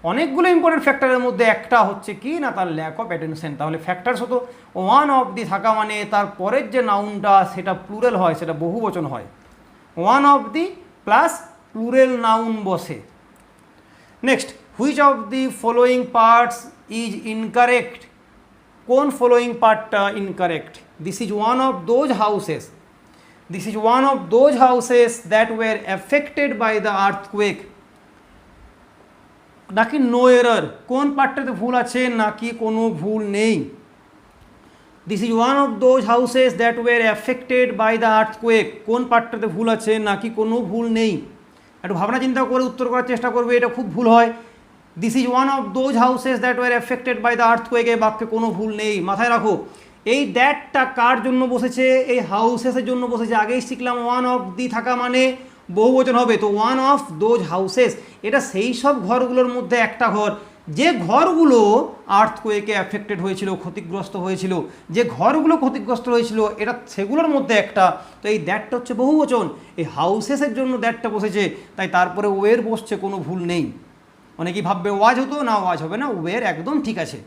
অনেকগুলো ইম্পর্টেন্ট ফ্যাক্টরের মধ্যে একটা হচ্ছে কি না, তার ল্যাক অফ অ্যাটেনশন। তাহলে ফ্যাক্টরস হতো ওয়ান অফ দি থাকা মানে তার পরের যে নাউনটা সেটা প্লুরাল হয়, সেটা বহুবচন হয়। One of the plus plural noun বসে। Next, which of the following parts is incorrect? কোন ফলোয়িং পার্টটা incorrect? This is one of those houses, this is one of those houses that were affected by the earthquake, নাকি নো এরর? কোন পার্টটাতে ভুল আছে নাকি কোনো ভুল নেই? This is one of those houses that were affected by the earthquake, কোন পার্টটাতে ভুল আছে নাকি কোনো ভুল নেই? একটু ভাবনা চিন্তা করে উত্তর করার চেষ্টা করবে, এটা খুব ভুল হয়। This is one of those houses that were affected by the earthquake, এই বাক্যে কোনো ভুল নেই। মাথায় রাখো, এই দ্যাটটা কার জন্য বসেছে? এই হাউসেসের জন্য বসেছে। আগেই শিখলাম ওয়ান অফ দি থাকা মানে বহুবচন হবে, তো ওয়ান অফ দোজ হাউসেস এটা সেই সব ঘরগুলোর মধ্যে একটা ঘর, যে ঘরগুলো আর্থকুয়েকে অ্যাফেক্টেড হয়েছিল, ক্ষতিগ্রস্ত হয়েছিল, যে ঘরগুলো ক্ষতিগ্রস্ত হয়েছিল এটা সেগুলোর মধ্যে একটা। তো এই দ্যাটটা হচ্ছে বহুবচন, এই হাউসেসের জন্য দ্যাটটা বসেছে, তাই তারপরে ওয়ের বসছে, কোনো ভুল নেই। অনেকেই ভাববে ওয়াজ হতো, না ওয়াজ হবে না, ওয়ের একদম ঠিক আছে।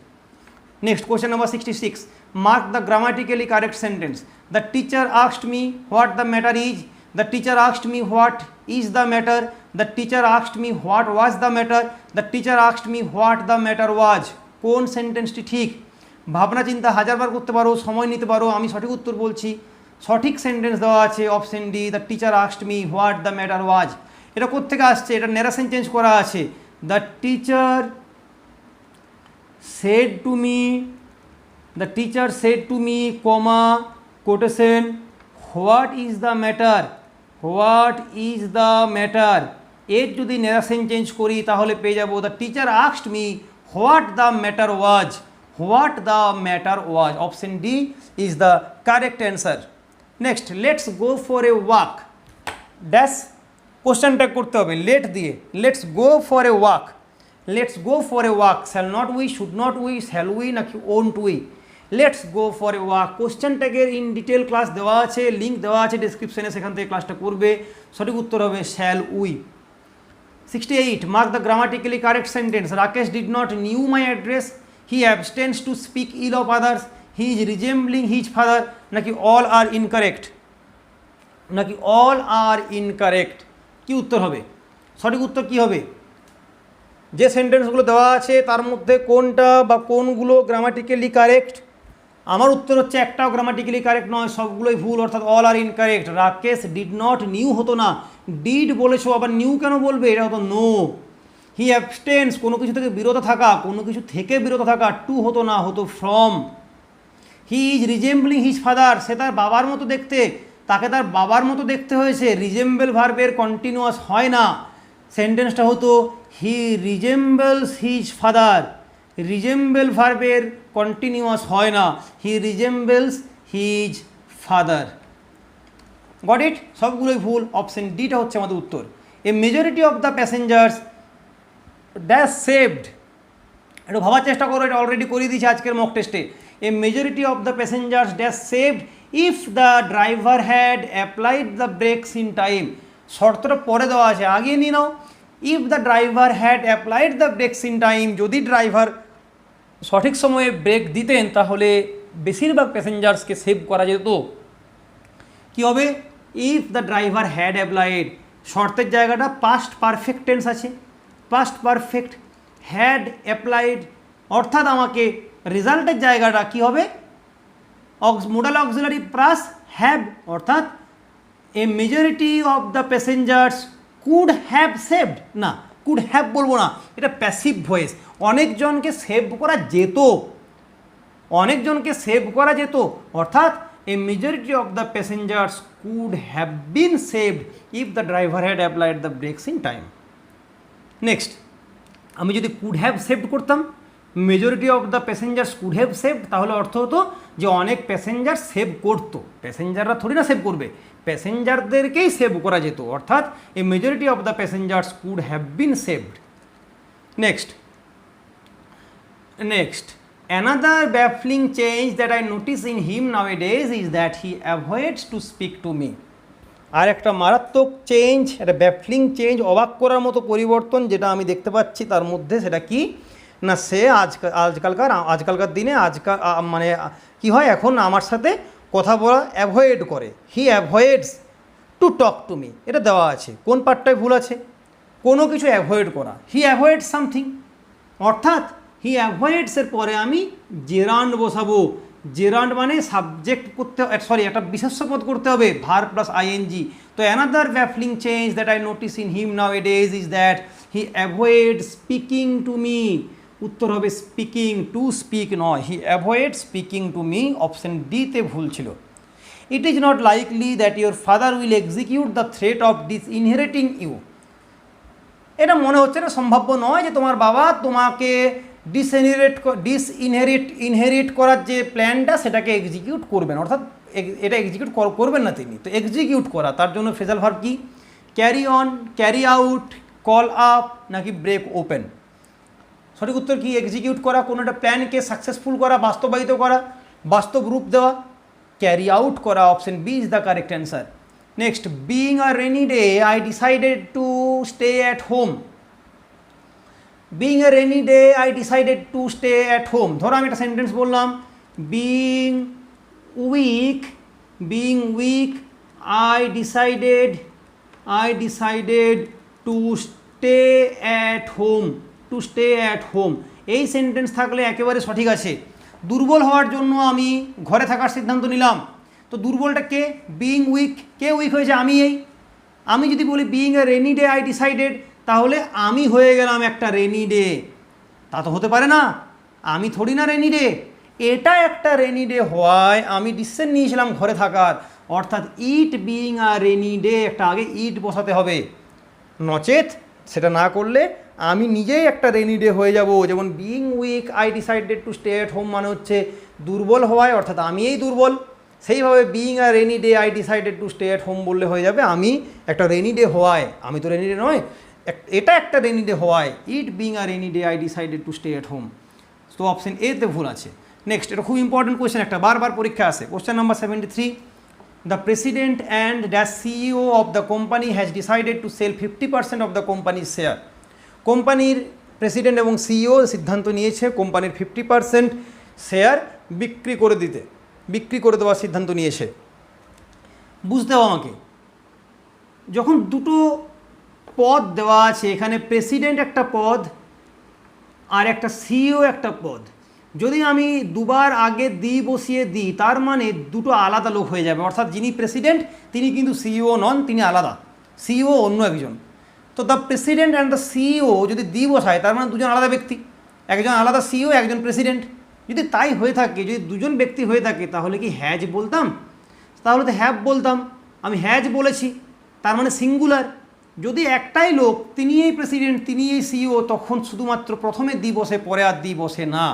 Next, question number 66, mark the grammatically correct sentence. The teacher asked me what the matter is, the teacher asked me what is the matter, the teacher asked me what was the matter, the teacher asked me what the matter was. কোন সেন্টেন্সটি ঠিক? ভাবনা চিন্তা হাজারবার করতে পারো, সময় নিতে পারো, আমি সঠিক উত্তর বলছি। সঠিক সেন্টেন্স দেওয়া আছে option D, the teacher asked me what the matter was. এটা কোত্থেকে আসছে? এটা ন্যারেশন চেঞ্জ করা আছে। The teacher said to me, the teacher said to me, comma, quotation, what is the matter, what is the matter. এর যদি ন্যারেশন চেঞ্জ করি তাহলে পেয়ে যাবো the teacher asked me what the matter was, what the matter was. Option D is the correct answer. Next, let's go for a walk, dash question tag করতে হবে লেট দিয়ে। Let's go for a walk, let's go for a walk, shall not we, should not we, shall we নাকি won't we? Let's go for a walk. Question ট্যাগের ইন ডিটেল ক্লাস দেওয়া আছে, লিঙ্ক দেওয়া আছে ডিসক্রিপশনে, সেখান থেকে ক্লাসটা করবে। সঠিক উত্তর হবে shall we. 68, mark the grammatically correct sentence. Rakesh did not knew my address, he abstains to speak ill of others, he is resembling his father, নাকি অল আর ইনকারেক্ট, নাকি অল আর ইনকারেক্ট? কি উত্তর হবে? সঠিক উত্তর কি হবে? যে সেন্টেন্সগুলো দেওয়া আছে তার মধ্যে কোনটা বা কোনগুলো গ্রামাটিক্যালি কারেক্ট? আমার উত্তর হচ্ছে একটাও গ্রামাটিক্যালি কারেক্ট নয়, সবগুলোই ভুল, অর্থাৎ all are incorrect. Rakesh did not knew হতো না, ডিড বলেছো, আবার নিউ কেন বলবে? এটা হতো নো। হি অ্যাবস্টেন্স, কোনো কিছু থেকে বিরত থাকা, কোনো কিছু থেকে বিরত থাকা, টু হতো না, হতো from. He is resembling his father, সে তার বাবার মতো দেখতে, তাকে তার বাবার মতো দেখতে হয়েছে। রিজেম্বল ভার্বের কন্টিনিউয়াস হয় না, সেন্টেন্সটা হতো he resembles his father. Resemble ভার্বের কন্টিনিউয়াস হয় না, he resembles his father. Got it? সবগুলোই ভুল, অপশন ডিটা হচ্ছে আমাদের উত্তর। A majority of the passengers dash saved, একটু ভাবার চেষ্টা করো, এটা অলরেডি করিয়ে দিয়েছি আজকের মক টেস্টে। A majority of the passengers dash saved if the driver had applied the brakes in time. শর্তটা পরে দেওয়া আছে, আগে নিয়ে নাও। If the driver had applied the brakes in time, যদি ড্রাইভার সঠিক সময়ে ব্রেক দিতেন তাহলে বেশিরভাগ প্যাসেঞ্জার্সকে সেভ করা যেত। কী হবে? If the driver had applied, শর্তের জায়গাটা পাস্ট পারফেক্ট টেন্স আছে, পাস্ট পারফেক্ট, হ্যাড অ্যাপ্লাইড, অর্থাৎ আমাকে রেজাল্টের জায়গাটা কী হবে? মোডাল অক্সিলারি প্লাস হ্যাভ, অর্থাৎ a majority of the passengers could have saved, না কুড হ্যাভ বলবো না, এটা প্যাসিভ ভয়েস। অনেকজনকে সেভ করা যেত, অনেকজনকে সেভ করা যেত, অর্থাৎ a majority of the passengers could have been saved if the driver had applied the brakes in time. Next, আমি যদি কুড হ্যাভ সেভড করতাম, majority of the passengers could have saved, তাহলে অর্থ হতো যে অনেক প্যাসেঞ্জার সেভ করতো, প্যাসেঞ্জাররা থোড়ি না সেভ করবে, প্যাসেঞ্জারদেরকেই সেভ করা যেত, অর্থাৎ a majority of the passengers could have been saved. Next, next, another baffling change that I notice in him nowadays is that he avoids to speak to me. আর একটা মারাত্মক চেঞ্জ, একটা ব্যাফলিং চেঞ্জ, অবাক করার মতো পরিবর্তন যেটা আমি দেখতে পাচ্ছি তার মধ্যে, সেটা কি না, সে আজকালকার দিনে মানে কি হয়, এখন আমার সাথে কথা বলা অ্যাভয়েড করে। He avoids to talk to me, এটা দেওয়া আছে, কোন পার্টটায় ভুল আছে? কোনো কিছু অ্যাভয়েড করা, হি অ্যাভয়েডস সামথিং, অর্থাৎ হি অ্যাভয়েডসের পরে আমি জেরান্ড বসাবো। জেরান্ড মানে সাবজেক্ট করতে, সরি একটা বিশেষ্য পদ করতে হবে, ভার্ব প্লাস আইএনজি। তো another baffling change that I notice in him nowadays is that he avoid speaking to me. উত্তর হবে স্পিকিং, টু স্পিক নয়, he avoid speaking to me. Option ডিতে ভুল ছিল। It is not likely that your father will execute the threat of disinheriting you. এটা মনে হচ্ছে না, সম্ভাব্য নয় যে তোমার বাবা তোমাকে ইনহেরিট করার যে প্ল্যানটা সেটাকে এক্সিকিউট করবেন, অর্থাৎ এটা এক্সিকিউট করবেন না তিনি। তো এক্সিকিউট করা, তার জন্য ফ্রেজাল ভার্ব কি? Carry on, carry out, call up নাকি ব্রেক ওপেন? সঠিক উত্তর কি? এক্সিকিউট করা, কোনো একটা প্ল্যানকে সাকসেসফুল করা, বাস্তবায়িত করা, বাস্তব রূপ দেওয়া, ক্যারি আউট করা। Option B is the correct answer. Next, being a rainy day I decided to stay at home. Being a rainy day I decided to stay at home. ধরো আমি একটা সেন্টেন্স বললাম, being weak I decided I decided to stay at home, to stay at home, এই সেন্টেন্স থাকলে একেবারে সঠিক আছে। দুর্বল হওয়ার জন্য আমি ঘরে থাকার সিদ্ধান্ত নিলাম, তো দুর্বলটা কে? Being weak. কে উইক হয়েছে? আমি। আমি যদি বলি being a rainy day I decided, তাহলে আমি হয়ে গেলাম একটা রেনি ডে। তা তো হতে পারে না, আমি থোড়ি না রেনি ডে। এটা একটা রেনি ডে হওয়ায় আমি ডিসিশন নিয়েছিলাম ঘরে থাকার, অর্থাৎ ইট বিইং আ রেনি ডে, একটা আগে ইট বসাতে হবে, নচেত সেটা না করলে আমি নিজেই একটা রেনি ডে হয়ে যাব। যেমন being weak I decided to stay at home মানে হচ্ছে দুর্বল হওয়ায়, অর্থাৎ আমিই দুর্বল। সেইভাবে being a rainy day I decided to stay at home বললে হয়ে যাবে আমি একটা রেনি ডে হওয়ায়, আমি তো রেনি ডে নয়, এটা একটা রেনি ডে হওয়ায়, it being a rainy day I decided to stay at home. তো অপশন এতে ভুল আছে। নেক্সট, এটা খুব ইম্পর্টেন্ট কোয়েশ্চেন, একটা বারবার পরীক্ষা আসে। Question number 73, the president and the CEO of the company has decided to sell 50% of the কোম্পানির শেয়ার। কোম্পানির প্রেসিডেন্ট এবং সিইও সিদ্ধান্ত নিয়েছে কোম্পানির 50% শেয়ার বিক্রি করে দেওয়ার সিদ্ধান্ত নিয়েছে। বুঝতে হবে আমাকে, যখন দুটো পদ দেওয়া আছে, এখানে প্রেসিডেন্ট একটা পদ আর একটা সিইও একটা পদ, যদি আমি দুবার আগে দি বসিয়ে দিই, তার মানে দুটো আলাদা লোক হয়ে যাবে, অর্থাৎ যিনি প্রেসিডেন্ট তিনি কিন্তু সিইও নন, তিনি আলাদা, সিইও অন্য একজন। তো the president and the CEO যদি দি বসায়, তার মানে দুজন আলাদা ব্যক্তি, একজন আলাদা সিইও, একজন প্রেসিডেন্ট। যদি তাই হয়ে থাকে, যদি দুজন ব্যক্তি হয়ে থাকে, তাহলে কি হ্যাজ বলতাম? তাহলে তো হ্যাভ বলতাম। আমি হ্যাজ বলেছি, তার মানে সিঙ্গুলার। যদি একটাই লোক, তিনি এই প্রেসিডেন্ট, তিনি এই সিইও, তখন শুধুমাত্র প্রথমে দি বসে, পরে আর দি বসে না,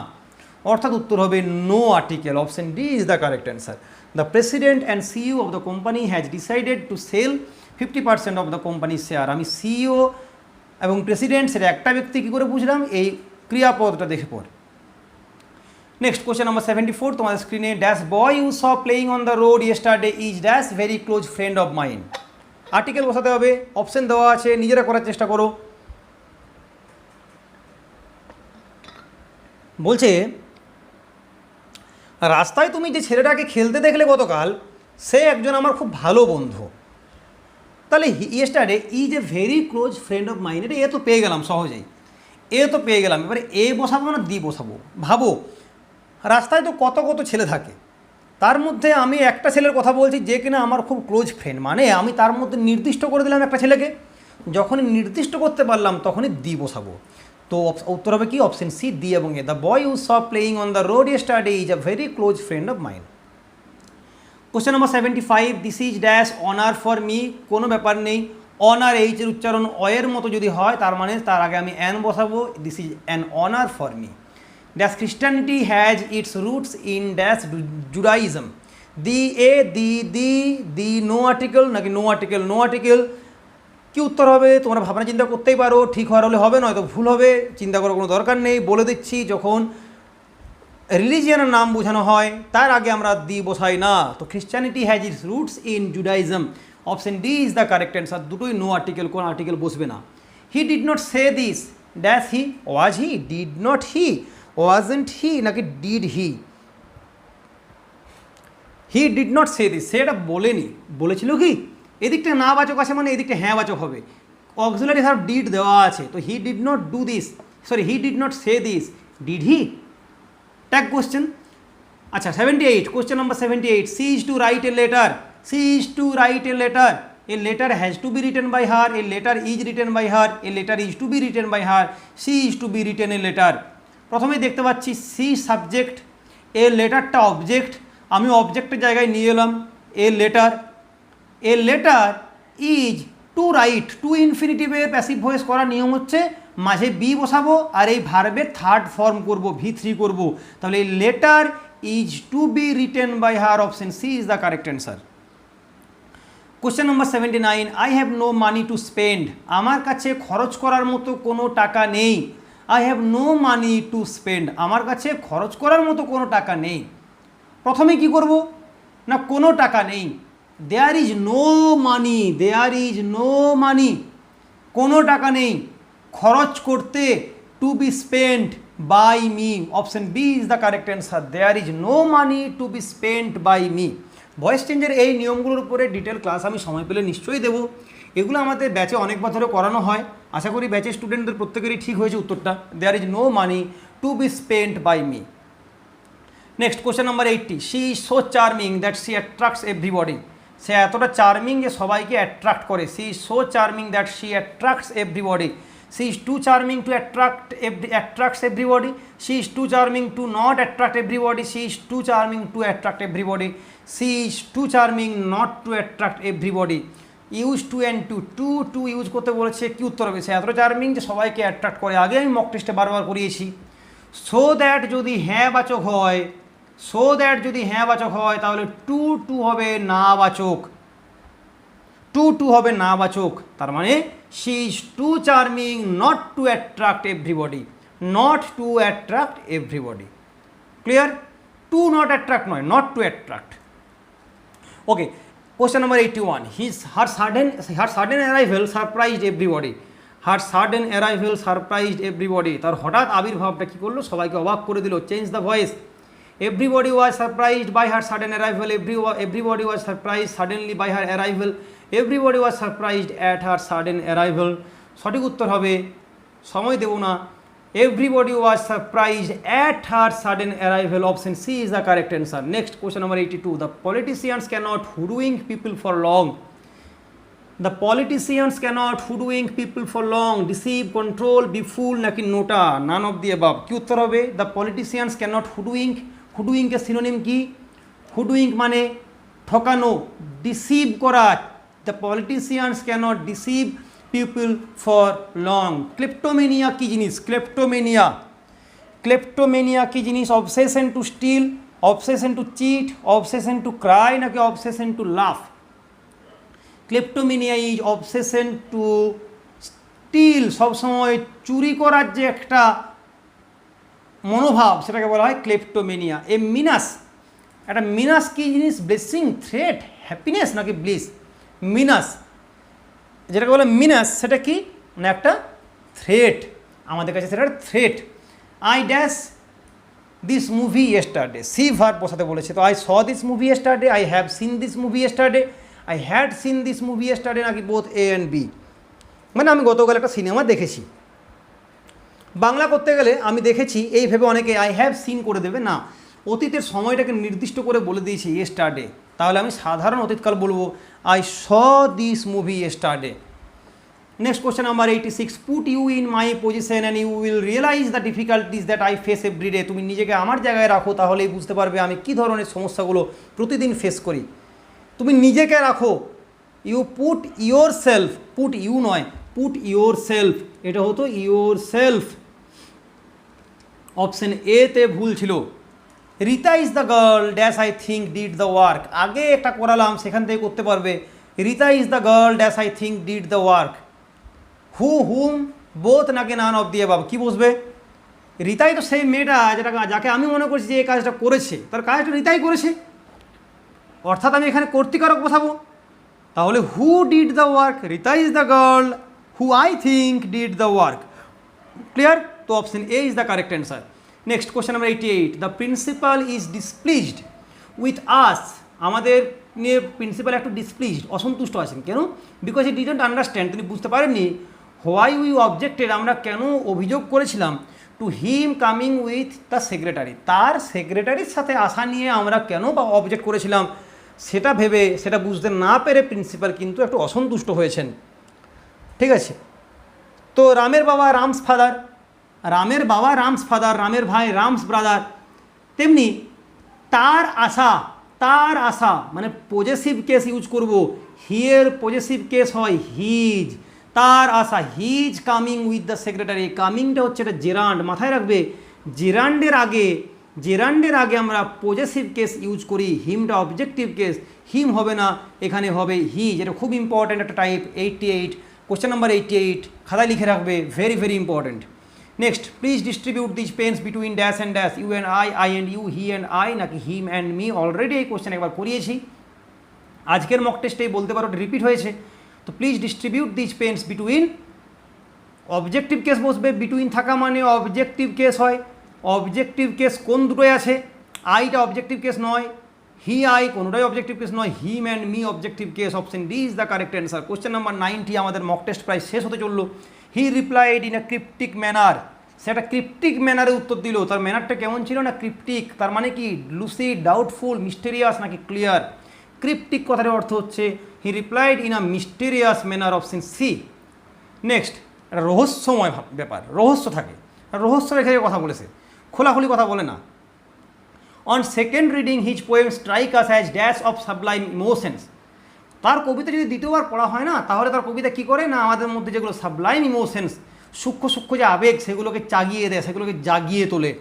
অর্থাৎ উত্তর হবে no article. Option D is the correct answer. The president and CEO of the company has decided to sell 50% of the কোম্পানির শেয়ার। আমি সিইও এবং প্রেসিডেন্ট, সেটা একটা ব্যক্তি কী করে বুঝলাম? এই ক্রিয়াপদটা দেখে পর। নেক্সট কোয়েশ্চেন নাম্বার 74, তোমাদের স্ক্রিনে, dash boy you saw playing on the road yesterday is dash very close friend of mind. Article বসাতে হবে, অপশন দেওয়া আছে, নিজেরা করার চেষ্টা করো। বলছে রাস্তায় তুমি যে ছেলেটাকে খেলতে দেখলে গতকাল, সে একজন আমার খুব ভালো বন্ধু। তাহলে yesterday is a very close friend of mind, এটা এ তো পেয়ে গেলাম সহজেই, এ তো পেয়ে গেলাম। এবারে এ বসাবো না দি বসাবো? ভাবো, রাস্তায় তো কত কত ছেলে থাকে, তার মধ্যে আমি একটা ছেলের কথা বলছি যে কিনা আমার খুব ক্লোজ ফ্রেন্ড, মানে আমি তার মধ্যে নির্দিষ্ট করে দিলাম একটা ছেলেকে। যখনই নির্দিষ্ট করতে পারলাম তখনই দি বসাবো। তো উত্তর হবে কি? অপশন সি, দি এবং A. The boy you saw playing on the road yesterday is a very close friend of mind. Question number 75, this is dash honour for me. কোনো ব্যাপার নেই, অনার এইচের উচ্চারণ অয়ের মতো যদি হয়, তার মানে তার আগে আমি অ্যান বসাবো। This is an honour for me. Dash Christianity has its roots in dash Judaism. The A, the no article নাকি নো আর্টিকেল? No article. কী উত্তর হবে? তোমরা ভাবনা চিন্তা করতেই পারো, ঠিক হওয়ার হলে হবে, নয়তো ভুল হবে, চিন্তা করার কোনো দরকার নেই। বলে দিচ্ছি, যখন রিলিজিয়ানের নাম বোঝানো হয় তার আগে আমরা দি বসাই না। তো Christianity has its roots in Judaism. Option D is the correct answer. দুটোই নো আর্টিকেল, কোনো আর্টিকেল বসবে না। He did not say this dash he, was he, did not he, wasn't he নাকি did he? He did not say this, সে এটা বলেনি, বলেছিল কি? এদিকটা না বাচক আছে মানে এদিকটা হ্যাঁ বাচক হবে। অক্সিলারি ভার্ব ডিড দেওয়া আছে, তো he did not do this, sorry he did not say this, did he? Tag question. আচ্ছা 78, question number 78, she is to write a letter. She is to write a letter. A letter has to be written by her, a letter is written by her, a letter is to be written by her, she is to be written a letter. প্রথমেই দেখতে পাচ্ছি সি সাবজেক্ট, এ লেটারটা অবজেক্ট, আমি অবজেক্টের জায়গায় নিয়ে এলাম a letter. A letter is to write, to ইনফিনিটিভে প্যাসিভ ভয়েস করার নিয়ম হচ্ছে মাঝে বি বসাবো আর এই ভার্বের থার্ড ফর্ম করব, V3 করব। তাহলে এই letter is to be written by her. Option C is the correct answer. Question number 79, I have no money to spend. আমার কাছে খরচ করার মতো কোনো টাকা নেই। I have no money to spend, আমার কাছে খরচ করার মতো কোনো টাকা নেই। প্রথমে কি করব না, কোনো টাকা নেই। There is no money, there is no money, কোনো টাকা নেই খরচ করতে, to be spent by me. Option B is the correct answer. There is no money to be spent by me. Voice চেঞ্জের এই নিয়মগুলোর উপরে ডিটেল ক্লাস আমি সময় পেলে নিশ্চয়ই দেবো। এগুলো আমাদের ব্যাচে অনেকবার ধরে করানো হয়, আশা করি ব্যাচের স্টুডেন্টদের প্রত্যেকেরই ঠিক হয়েছে উত্তরটা। There is no money to be spent by me. Next question number 80, she is so charming that she attracts everybody. সে এতটা চার্মিং যে সবাইকে অ্যাট্রাক্ট করে। She is so charming that she attracts everybody. She is too charming to attracts everybody. She is too charming to not attract everybody. She is too charming to attract everybody. She is too charming not to attract everybody. Use to and to use করতে বলেছে, কি উত্তর হবে? সে এতটা চার্মিং যে সবাইকে অ্যাট্রাক্ট করে। আগে আমি মক টেস্টে বারবার করিয়েছি। সো দ্যাট যদি হ্যাঁ বাচক হয়, সো দ্যাট যদি হ্যাঁ বাচক হয় তাহলে টু হবে না বাচক, টু হবে না বাচক। তার মানে she is too charming not to attract everybody, not to attract everybody. Clear? To not attract নয়, not to attract. Okay, question number 81, her sudden arrival surprised everybody. Her sudden arrival surprised everybody. তার হঠাৎ আবির্ভাবটা কী করলো? সবাইকে অবাক করে দিল। Change the voice. Everybody was surprised by her sudden arrival. Everybody was surprised suddenly by her arrival. Everybody was surprised at her sudden arrival. সঠিক উত্তর হবে, সময় দেব না, everybody was surprised at her sudden arrival. Option C is the correct answer. Next question number 82, the politicians cannot hoodwink people for long. The politicians cannot hoodwink people for long. Deceive, control, be fool নাকি নোটা? None of the above. কি উত্তর হবে? The politicians cannot hoodwink. হুডুইংকের সিনোনিম কি? হুডুইংক মানে ঠকানো, ডিসিভ করা। The politicians cannot deceive people for long. Kleptomania কি জিনিস? ক্লেপ্টোমেনিয়া, ক্লেপ্টোমেনিয়া কি জিনিস? Obsession to steal, obsession to cheat, obsession to cry নাকি obsession to laugh? Kleptomania is obsession to steal. সবসময় চুরি করার যে একটা মনোভাব, সেটাকে বলা হয় ক্লেপ্টোমেনিয়া। এ মিনাস, একটা মিনাস কি জিনিস? ব্লেসিং, থ্রেট, হ্যাপিনেস নাকি ব্লিস? মিনাস, যেটাকে বলে মিনাস, সেটা কি না? একটা থ্রেট। আমাদের কাছে সেটা threat. I dash this movie yesterday, see verb বসাতে বলেছে। তো I saw this movie yesterday, I have seen this movie yesterday, I had seen this movie yesterday নাকি বোথ এ অ্যান্ড বি? মানে আমি গতকাল একটা সিনেমা দেখেছি। বাংলা করতে গেলে আমি দেখেছি এই ভেবে অনেকে আই হ্যাভ সিন করে দেবে না, অতীতের সময়টাকে নির্দিষ্ট করে বলে দিয়েছি ইয়েস্টারডে। তাহলে আমি সাধারণ অতীতকাল বলবো I saw this movie yesterday. Next question number 86, put you in my position and you will realise the difficulties that I face everyday. তুমি নিজেকে আমার জায়গায় রাখো, তাহলেই বুঝতে পারবে আমি কী ধরনের সমস্যাগুলো প্রতিদিন ফেস করি। তুমি নিজেকে রাখো, you put yourself, put you নয়, পুট ইয়োর সেলফ, এটা হতো ইয়োর সেলফ। অপশন এ তে ভুল ছিল। Rita is the girl dash I think did the work. আগে একটা করালাম, সেখান থেকে করতে পারবে। Rita is the girl dash I think did the work. Hmm both নাকি নান অফ দি অ্যাবাভ? কি বসবে? রিতাই তো সেই মেয়েটা যাকে আমি মনে করছি যে এই কাজটা করেছে, তার কাজটা রিতাই করেছে, অর্থাৎ আমি এখানে কর্তৃকারক বসাবো। তাহলে who did the work? Rita is the girl who I think did the work. Clear? তো option A is the correct answer. Next question number 88, the principal is displeased with us. আমাদের নিয়ে প্রিন্সিপাল একটু ডিসপ্লিজড, অসন্তুষ্ট আছেন। কেন? বিকজ ই ডিডন্ট আন্ডারস্ট্যান্ড, তিনি বুঝতে পারেননি। হোয়াই উই অবজেক্টেড, আমরা কেন অভিযোগ করেছিলাম। To him coming with the secretary, তার সেক্রেটারির সাথে আসা নিয়ে আমরা কেন বা অবজেক্ট করেছিলাম, সেটা ভেবে সেটা বুঝতে না পেরে প্রিন্সিপাল কিন্তু একটু অসন্তুষ্ট হয়েছেন। ঠিক আছে? তো রামের বাবা রামস ফাদার, রামের বাবা রামস ফাদার, রামের ভাই রামস ব্রাদার। তেমনি তার আশা মানে পজেসিভ কেস ইউজ করব। হিয়ের পজেসিভ কেস হয় হিজ, তার আশা। His coming with the secretary, কামিংটা হচ্ছে এটা জেরান্ড, মাথায় রাখবে। জেরান্ডের আগে আমরা পজেসিভ কেস ইউজ করি, হিমটা অবজেক্টিভ কেস, হিম হবে না, এখানে হবে হিজ। এটা খুব ইম্পর্ট্যান্ট একটা টাইপ। 88, কোশ্চেন নাম্বার 88 খাতায় লিখে রাখবে, very very important. Next, please distribute this pens between dash and dash, you and I, I and you, he and I নাকি হিম অ্যান্ড মি? অলরেডি এই কোশ্চেন একবার করিয়েছি, আজকের মক টেস্টেই বলতে পারো রিপিট হয়েছে। তো please distribute this pens between, objective case বসবে, বিটুইন থাকা মানে অবজেক্টিভ কেস হয়। অবজেক্টিভ কেস কোন দুটোই আছে? আইটা অবজেক্টিভ কেস নয়, হি আই কোনোটাই অবজেক্টিভ কেস নয়, him and me objective case. Option D is the correct answer. Question number 90, আমাদের মক টেস্ট প্রায় শেষ হতে চললো। He replied in a cryptic manner, সেটা ক্রিপ্টিক ম্যানারে উত্তর দিল। তার ম্যানারটা কেমন ছিল না, ক্রিপ্টিক। তার মানে কি লুসিড, ডাউটফুল, মিস্টেরিয়াস নাকি ক্লিয়ার? ক্রিপ্টিক কথার অর্থ হচ্ছে he replied in a mysterious manner, option C. Next, একটা রহস্যময় ব্যাপার, রহস্য থাকে, রহস্য রেখে কথা বলেছে, খোলাখুলি কথা বলে না। On second reading his poem strike us as dash of sublime emotions. তার কবিতা যদি দ্বিতীয়বার পড়া হয় না, তাহলে তার কবিতা কী করে না, আমাদের মধ্যে যেগুলো সাবলাইম ইমোশনস, সূক্ষ্ম সূক্ষ্ম যে আবেগ, সেগুলোকে জাগিয়ে দেয়, সেগুলোকে জাগিয়ে তোলে।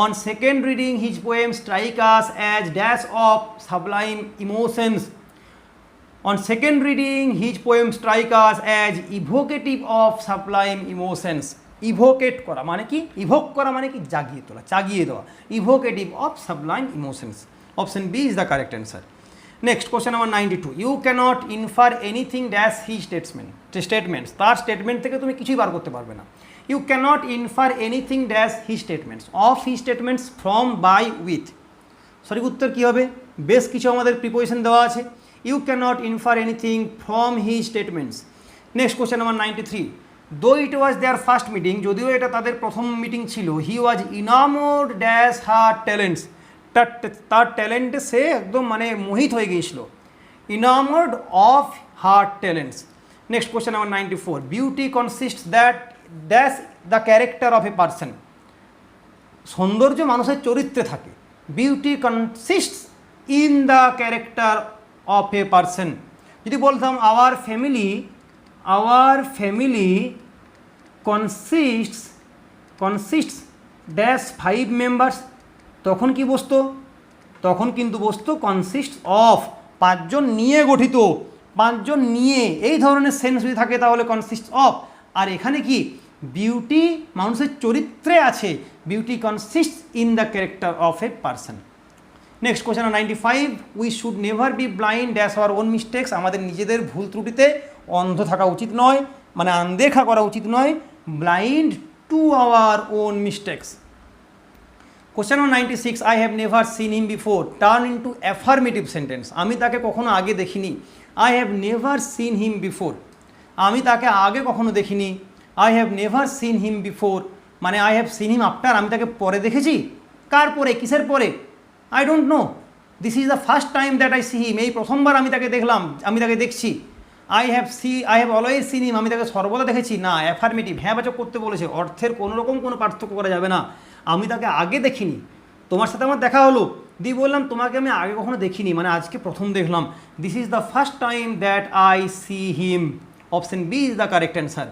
On second reading his poem strike us as dash of sublime emotions. On second reading his poem strike us as evocative of sublime emotions. Evoke করা মানে কি, ইভোক করা মানে কি, জাগিয়ে তোলা, জাগিয়ে দেওয়া। Evocative of sublime emotions, option B is the correct answer. Next, question number 92, you cannot infer anything dash he statements. তার স্টেটমেন্ট থেকে তুমি কিছুই বার করতে পারবে না। You cannot infer anything dash he statements, of he statements, from, by, with. সঠিক উত্তর কী হবে? বেশ কিছু আমাদের প্রিপোজিশন দেওয়া আছে। You cannot infer anything from he statements. Next, question number 93, though it was their first meeting, যদিও এটা তাদের প্রথম মিটিং ছিল, he was ইনামোড dash her talents. তার ট্যালেন্টে সে একদম মানে মোহিত হয়ে গিয়েছিল। Enamoured of her talents. Next, question number 94, beauty consists that dash the character of a person. সৌন্দর্য মানুষের চরিত্রে থাকে। Beauty consists in the character of a person. যদি বলতাম our family consists dash 5 members, তখন কি বসতো? তখন কিন্তু বসতো কনসিস্টস অফ, 5 জন নিয়ে গঠিত, 5 জন নিয়ে, এই ধরনের সেন্স যদি থাকে তাহলে কনসিস্টস অফ। আর এখানে কি, বিউটি মানুষের চরিত্রে আছে, beauty consists in the character of a person. Next, question 95, we should never be blind dash our own mistakes. আমাদের নিজেদের ভুল ত্রুটিতে অন্ধ থাকা উচিত নয়, মানে আনদেখা করা উচিত নয়। Blind to our own mistakes. Question 96, I have never seen him before, turn into affirmative sentence. আমি তাকে কখনো আগে দেখিনি। I have never seen him before, আমি তাকে আগে কখনো দেখিনি। I have never seen him before মানে I have seen him after, আমি তাকে পরে দেখেছি। কার পরে, কিসের পরে? I don't know, this is the first time that I see him, এই প্রথমবার আমি তাকে দেখলাম, আমি তাকে দেখছি। I have always seen him, আমি তাকে সর্বদা দেখেছি। না, অ্যাফার্মেটিভ, হ্যাঁ বাচক করতে বলেছে, অর্থের কোনো রকম কোনো পার্থক্য করা যাবে না। আমি তাকে আগে দেখিনি, তোমার সাথে আমার দেখা হলো, দিয়ে বললাম তোমাকে আমি আগে কখনো দেখিনি, মানে আজকে প্রথম দেখলাম। This is the first time that I see him, option B is the correct answer.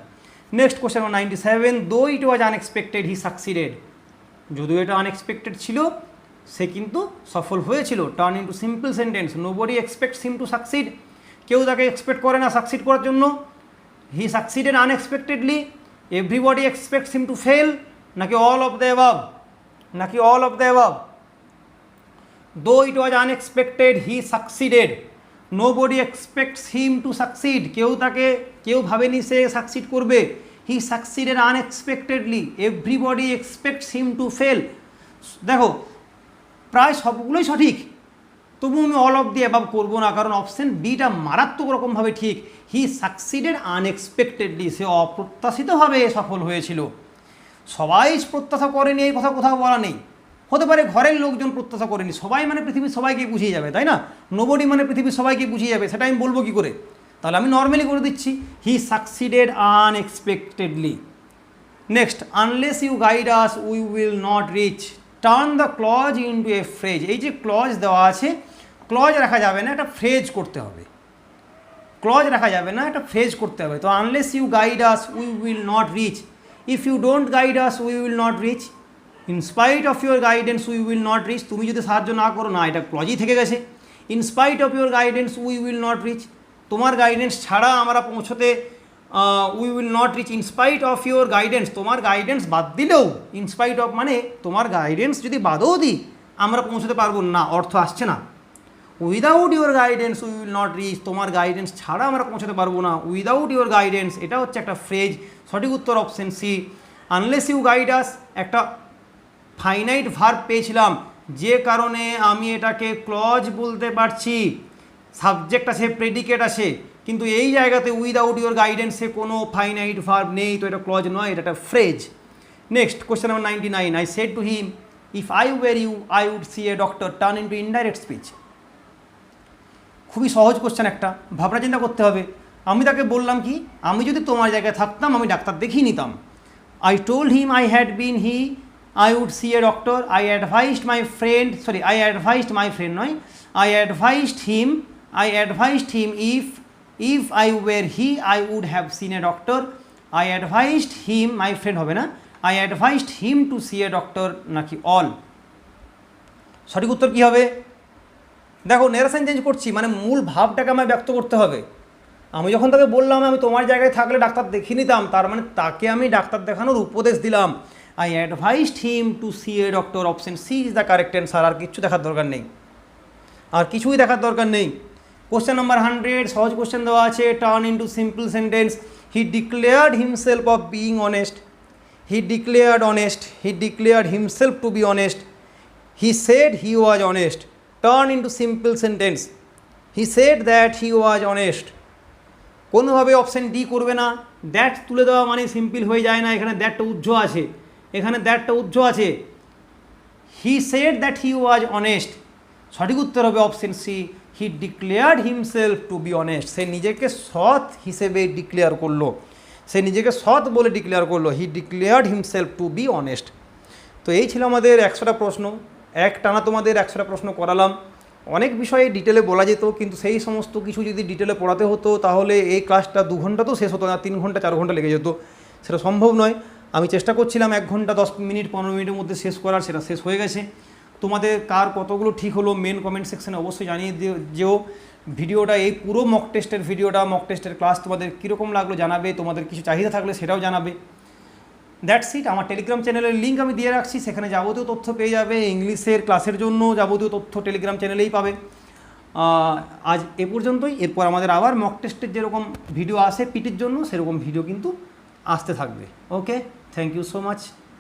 Next, question 97, though it was unexpected he succeeded. যদিও এটা আনএক্সপেক্টেড ছিল, সে কিন্তু সফল হয়েছিল। Turn into simple sentence, nobody expects him to succeed. কেউ তাকে এক্সপেক্ট করে না সাকসিড করার জন্য। He succeeded unexpectedly. Everybody expects him to fail, নাকি অল অফ দ্য অ্যাবাভ? নাকি all of the above? Though it was unexpected he succeeded, nobody expects him to succeed. কেউ ভাবেনি সে সাকসিড করবে। He succeeded unexpectedly. Everybody expects him to fail. দেখো, প্রায় সবগুলোই সঠিক, তবু আমি অল অফ দি অ্যাবাভ করবো না, কারণ অপশন বিটা মারাত্মক রকমভাবে ঠিক। হি সাকসিডেড আনএক্সপেক্টেডলি, সে অপ্রত্যাশিতভাবে সফল হয়েছিল। সবাই প্রত্যাশা করেনি, এই কথা কোথাও বলা নেই। হতে পারে ঘরের লোকজন প্রত্যাশা করেনি, সবাই মানে পৃথিবীর সবাইকে বুঝিয়ে যাবে, তাই না? নোবডি মানে পৃথিবীর সবাইকে বুঝিয়ে যাবে, সেটা আমি বলবো কী করে? তাহলে আমি নর্মালি করে দিচ্ছি, he succeeded unexpectedly. Next, unless you guide us we will not reach, turn the clause into a phrase. এই যে ক্লজ দেওয়া আছে, ক্লজ রাখা যাবে না, একটা ফ্রেজ করতে হবে। ক্লজ রাখা যাবে না, একটা ফ্রেজ করতে হবে। তো unless you guide us we will not reach, if you don't guide us we will not reach, in spite of your guidance we will not reach. তুমি যদি সাহায্য না করো, না, এটা ক্লজই থেকে গেছে। In spite of your guidance we will not reach, তোমার গাইডেন্স ছাড়া আমরা পৌঁছতে, we will not reach. In spite of your guidance, তোমার গাইডেন্স বাদ দিলেও, ইনস্পাইট অফ মানে তোমার গাইডেন্স যদি বাদও দিই, আমরা পৌঁছতে পারবো না, অর্থ আসছে না। Without your guidance we will not reach, তোমার গাইডেন্স ছাড়া আমরা পৌঁছতে পারবো না। উইদাউট ইউর গাইডেন্স, এটা হচ্ছে একটা ফ্রেজ। সঠিক উত্তর option C. Unless you guide us, একটা ফাইনাইট ভার্ব পেয়েছিলাম, যে কারণে আমি এটাকে ক্লজ বলতে পারছি। সাবজেক্ট আছে, প্রেডিকেট আছে, কিন্তু এই জায়গাতে উইদাউট ইউর গাইডেন্সে কোনো ফাইনাইট ভার্ব নেই, তো এটা ক্লজ নয়, এটা একটা phrase. Next question number 99, I said to him if I were you I would see a doctor, turn into indirect speech. খুবই সহজ কোশ্চেন একটা, ভাবনা চিন্তা করতে হবে। আমি তাকে বললাম কি, আমি যদি তোমার জায়গায় থাকতাম আমি ডাক্তার দেখিয়ে নিতাম। I told him I had been he I would see a doctor, I advised my friend, sorry I advised my friend নয়, I advised him if I were he I would have seen a doctor, I advised him, my friend হবে না, I advised him to see a doctor নাকি অল। সঠিক উত্তর কী হবে? দেখো নেরেশন চেঞ্জ করছি, মানে মূল ভাবটাকে আমায় ব্যক্ত করতে হবে। আমি যখন তাকে বললাম আমি তোমার জায়গায় থাকলে ডাক্তার দেখিয়ে নিতাম, তার মানে তাকে আমি ডাক্তার দেখানোর উপদেশ দিলাম। I advised him to see a doctor, option C is the correct answer. আর কিচ্ছু দেখার দরকার নেই, আর কিছুই দেখার দরকার নেই। কোশ্চেন নাম্বার 100, সহজ কোশ্চেন দেওয়া আছে, turn into simple sentence. He declared himself of being honest, he declared honest, he declared himself to be honest, he said he was honest. Turn into simple sentence. He said that he was honest. কোনোভাবে অপশান ডি করবে না, দ্যাট তুলে দেওয়া মানে সিম্পল হয়ে যায় না, এখানে দ্যাটটা উজ্জ্ব আছে, এখানে দ্যাটটা উজ্জ্ব আছে। He said that he was honest, সঠিক উত্তর হবে option C, he declared himself to be honest. সে নিজেকে সৎ হিসেবে ডিক্লেয়ার করলো, সে নিজেকে সৎ বলে ডিক্লেয়ার করলো, he declared himself to be honest. তো এই ছিল আমাদের 100টা প্রশ্ন, এক টানা তোমাদের 100টা প্রশ্ন করালাম। অনেক বিষয়ে ডিটেলে বলা যেত, কিন্তু সেই সমস্ত কিছু যদি ডিটেলে পড়াতে হতো তাহলে এই ক্লাসটা 2 ঘন্টাতেও শেষ হতো না, 3 ঘন্টা 4 ঘন্টা লেগে যেত, সেটা সম্ভব নয়। আমি চেষ্টা করছিলাম 1 ঘন্টা 10 মিনিট 15 মিনিটের মধ্যে শেষ করার, সেটা শেষ হয়ে গেছে। তোমাদের কার কতগুলো ঠিক হলো মেন কমেন্ট সেকশানে অবশ্যই জানিয়ে যেও। ভিডিওটা, এই পুরো মক টেস্টের ভিডিওটা, মক টেস্টের ক্লাস তোমাদের কীরকম লাগলো জানাবে, তোমাদের কিছু চাহিদা থাকলে সেটাও জানাবে। That's it. আমার টেলিগ্রাম চ্যানেলের লিঙ্ক আমি দিয়ে রাখছি, সেখানে যাবতীয় তথ্য পেয়ে যাবে। ইংলিশের ক্লাসের জন্য যাবতীয় তথ্য টেলিগ্রাম চ্যানেলেই পাবে। আজ এ পর্যন্তই। এরপর আমাদের আবার মক টেস্টের যেরকম ভিডিও আসে পিটির জন্য, সেরকম ভিডিও কিন্তু আসতে থাকবে। ওকে, থ্যাংক ইউ সো মাচ।